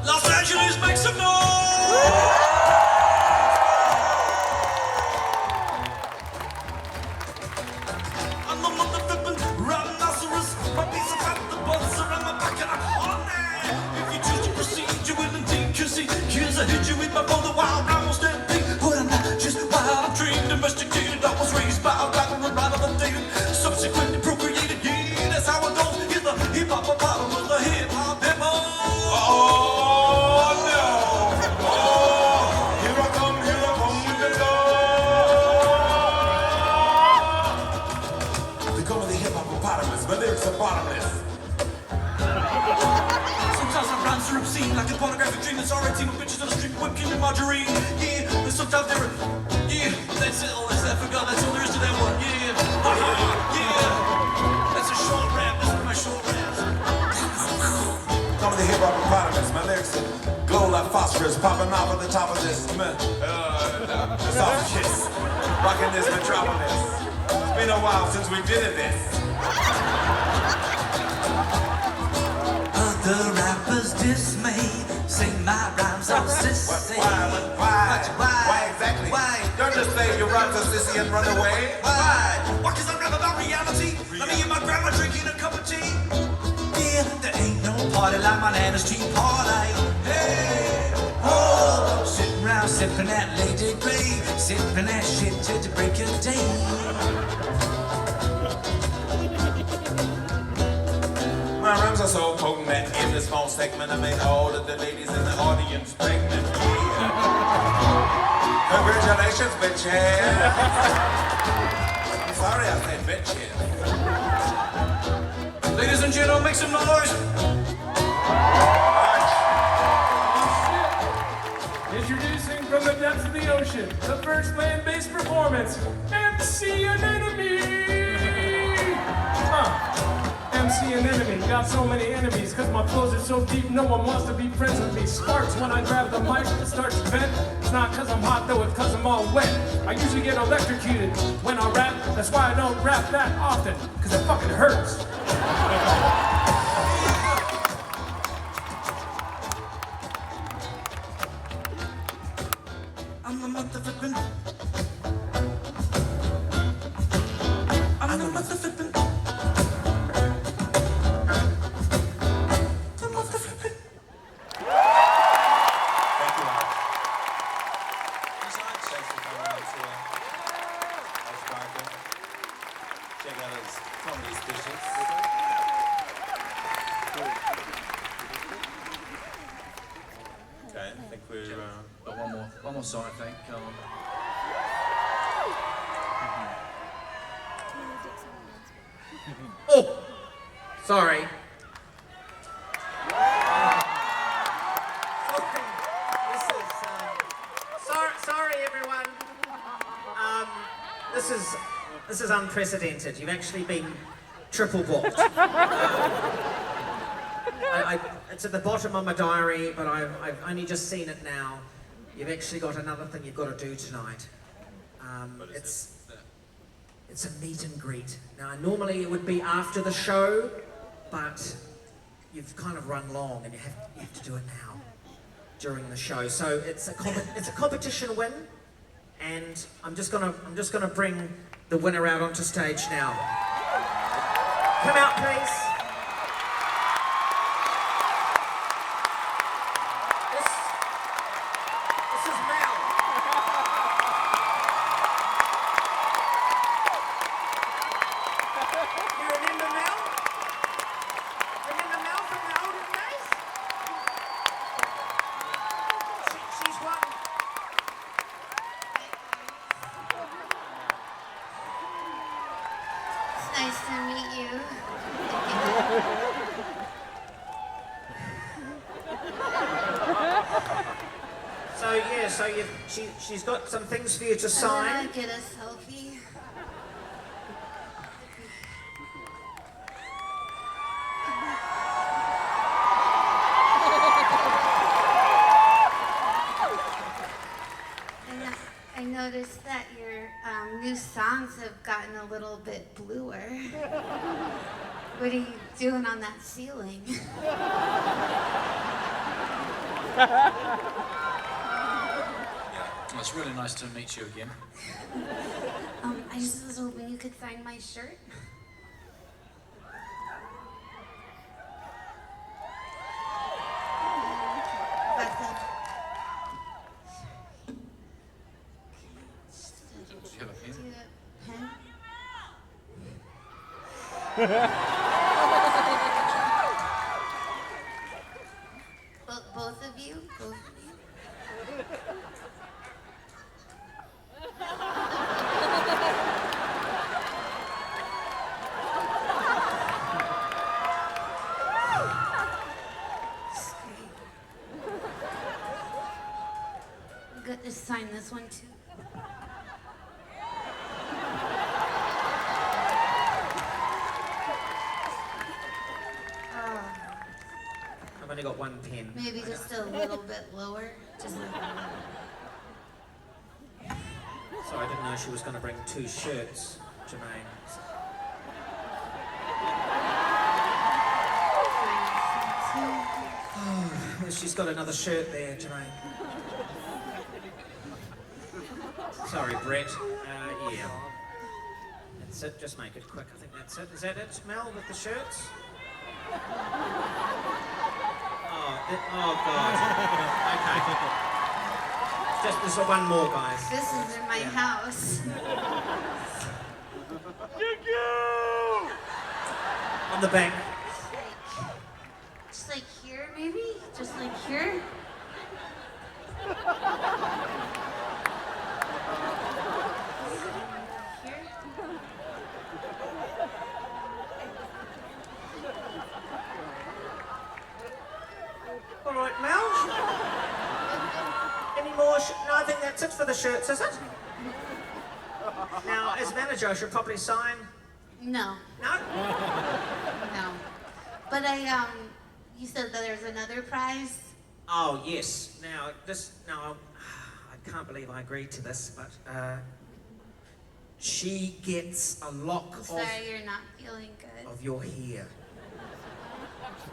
Los Angeles, make some noise! I'm the motherfucking rhinoceros. My piece of fat, the buzz around my back, and I'm honey. If you choose to proceed, you will indeed concede. Cause I hit you with my bone, the wild animal stampede. But I'm not just wild, I'm trained, domesticated. I was raised by a rapper and right on David. Subsequently procreated, yeah, that's how it goes. Here's the hip-hop bottom of the hip-hop demo. Oh no! Oh, here I come with the law. They call me the hip-hop-opotamus, my lyrics are bottomless. Sometimes I rhymes are obscene, like a pornographic dream that's alright, team of bitches on the street, whipping and margarine. Yeah, but sometimes they're, yeah, that's it, I forgot, that's all there is to that one, yeah. Yeah, that's a short rap, this is my short raps. Call me the hip-hop-opotamus, my lyrics glow like phosphorus, popping off at the top of this esophagus, rocking this metropolis. It's been a while since we did this. Other rappers dismay, say my rhymes are sissy. Why exactly? Why? Don't just say your rhymes are sissy and run away. Why? Why, cause I rap about reality? Let me and my grandma drinking a cup of tea. Yeah, there ain't no party like my nana's tea party. Hey, oh, sitting around sipping that Lady Grey, sipping that shit till the break of day. My rhymes are so potent that in this small segment I made all of the ladies in the audience pregnant. Yeah. Congratulations, bitches. I'm sorry I said bitches. Ladies and gentlemen, make some noise. Introducing from the depths of the ocean, the first land-based performance, MC Anemone! MC Anemone, got so many enemies, cause my flows are so deep, no one wants to be friends with me. Sparks when I grab the mic, it starts to vent. It's not cause I'm hot though, it's cause I'm all wet. I usually get electrocuted when I rap, that's why I don't rap that often, cause it fucking hurts. I'm the motherfucking. I'm the motherfucking. The motherfucking. Thank you, Mark. Thanks for coming out today. That's Parker. Check out his comedy specials. Okay, I think we're... Got one more song, I think. Oh, sorry. Sorry, everyone. This is this is unprecedented. You've actually been triple booked. It's at the bottom of my diary, but I've only just seen it now. You've actually got another thing you've got to do tonight. It's a meet and greet. Now, normally it would be after the show, but you've kind of run long, and you have to do it now during the show. So it's a competition win, and I'm just gonna bring the winner out onto stage now. Come out, please. This is Mel. You remember Mel? Remember Mel from the olden days? She's won. It's nice to meet you. So yeah, she's got some things for you to sign. I'm gonna get a selfie. I noticed that your new songs have gotten a little bit bluer. What are you doing on that ceiling? It's really nice to meet you again. I just was hoping you could sign my shirt. That's it. Do you have a pen? Do you have a pen? Both of you? Both of you? Good to sign this one too. I've only got one pen. Maybe just a little bit lower. Just So I didn't know she was going to bring two shirts, Jermaine. Oh, she's got another shirt there, Jermaine. Sorry, Brett. Yeah. That's it. Just make it quick. I think that's it. Is that it, Mel, with the shirts? Oh God. Okay. There's one more, guys. this is in my house. On the back. Just like here, maybe? Just like here? Here? All right, Mel. Any more? No, I think that's it for the shirts, is it? Now, as manager, I should probably sign. No. No? No. But you said that there's another prize? Oh, yes. Now, I can't believe I agreed to this, but she gets a lock Sorry, you're not feeling good. of your hair.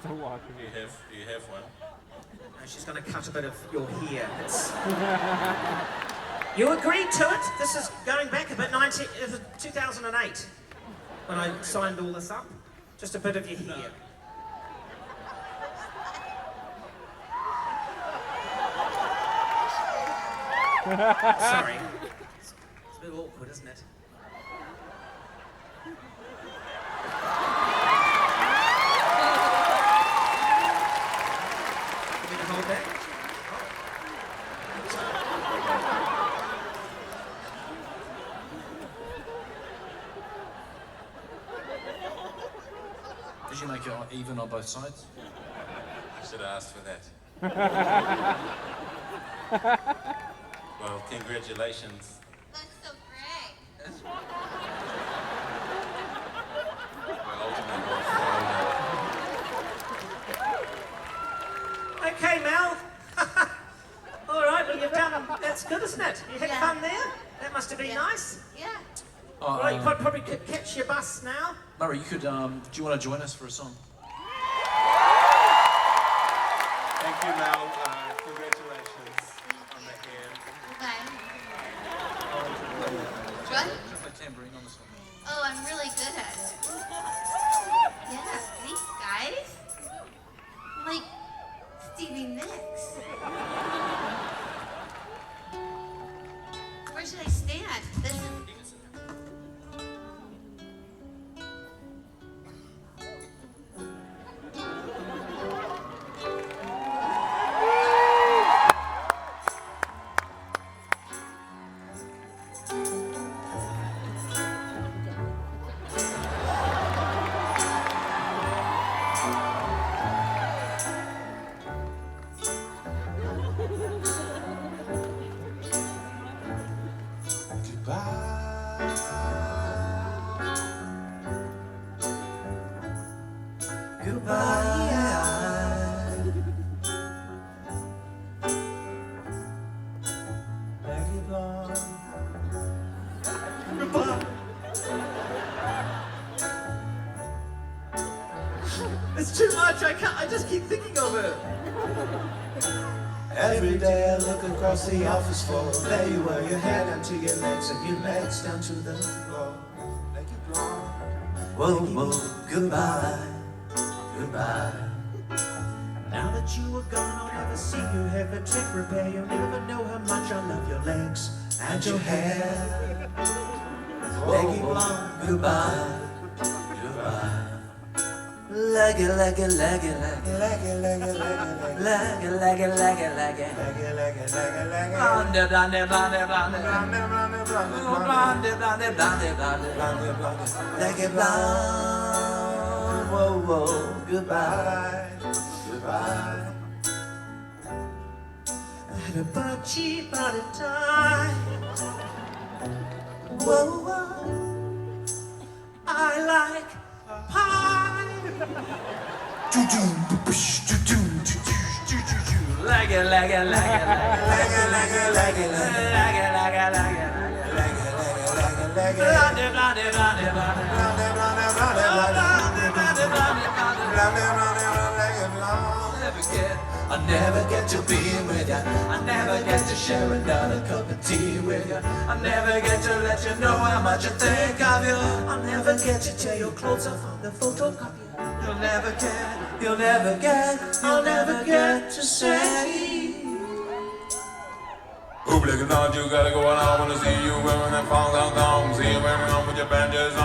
Do you have one? No, she's going to cut a bit of your hair. You agreed to it. This is going back a bit, 2008, when I signed all this up. Just a bit of your hair. Sorry. It's a bit awkward, isn't it? Want me to hold that? Did you make it even on both sides? I should have asked for that. Well, congratulations. That's so great. be nice. Yeah. Right, you probably could catch your bus now. Murray, you could, do you want to join us for a song? Thank you, Mel. Congratulations on the hair. Bye. What? Just play tambourine on the song. Oh, I'm really good at it. Yeah, thanks, guys. I'm like Stevie Nicks. Where should I stand? This is. It's too much, I just keep thinking of it. Every day I look across the office floor. There you were, your head down to your legs and your legs down to the floor. Like you belong. Whoa, whoa, goodbye, goodbye. Now that you are gone, I'll never see you ever take repair. You'll never know how much I love your legs And your hair. Leggy blonde, goodbye, goodbye. Leggy, leggy, leggy, leggy. Leggy, leggy, leggy, leggy. Leggy, leggy, leggy, leggy. Leggy, leggy, leggy, leggy. Blonde, blonde, blonde, blonde. Blonde, blonde, blonde, Blonde, blonde, blonde, blonde. blonde, blonde. Leggy blonde. Whoa, whoa, goodbye. Goodbye. And a bunchy body tie. Whoa, whoa. I like pie. Leggy, leggy, leggy, leggy. Leggy, leggy, leggy, leggy. Leggy, leggy, leggy, leggy. Blonde, blonde, blonde, blonde. I never get to be with you. I never get to share another cup of tea with you. I never get to let you know how much I think of you. I'll never get to tear your clothes off on the photocopier. You'll never get, you'll never get, I'll never get to say. Oobleck and you gotta go on, I wanna see you wearing that fall down thong. See you wearing on with your bandages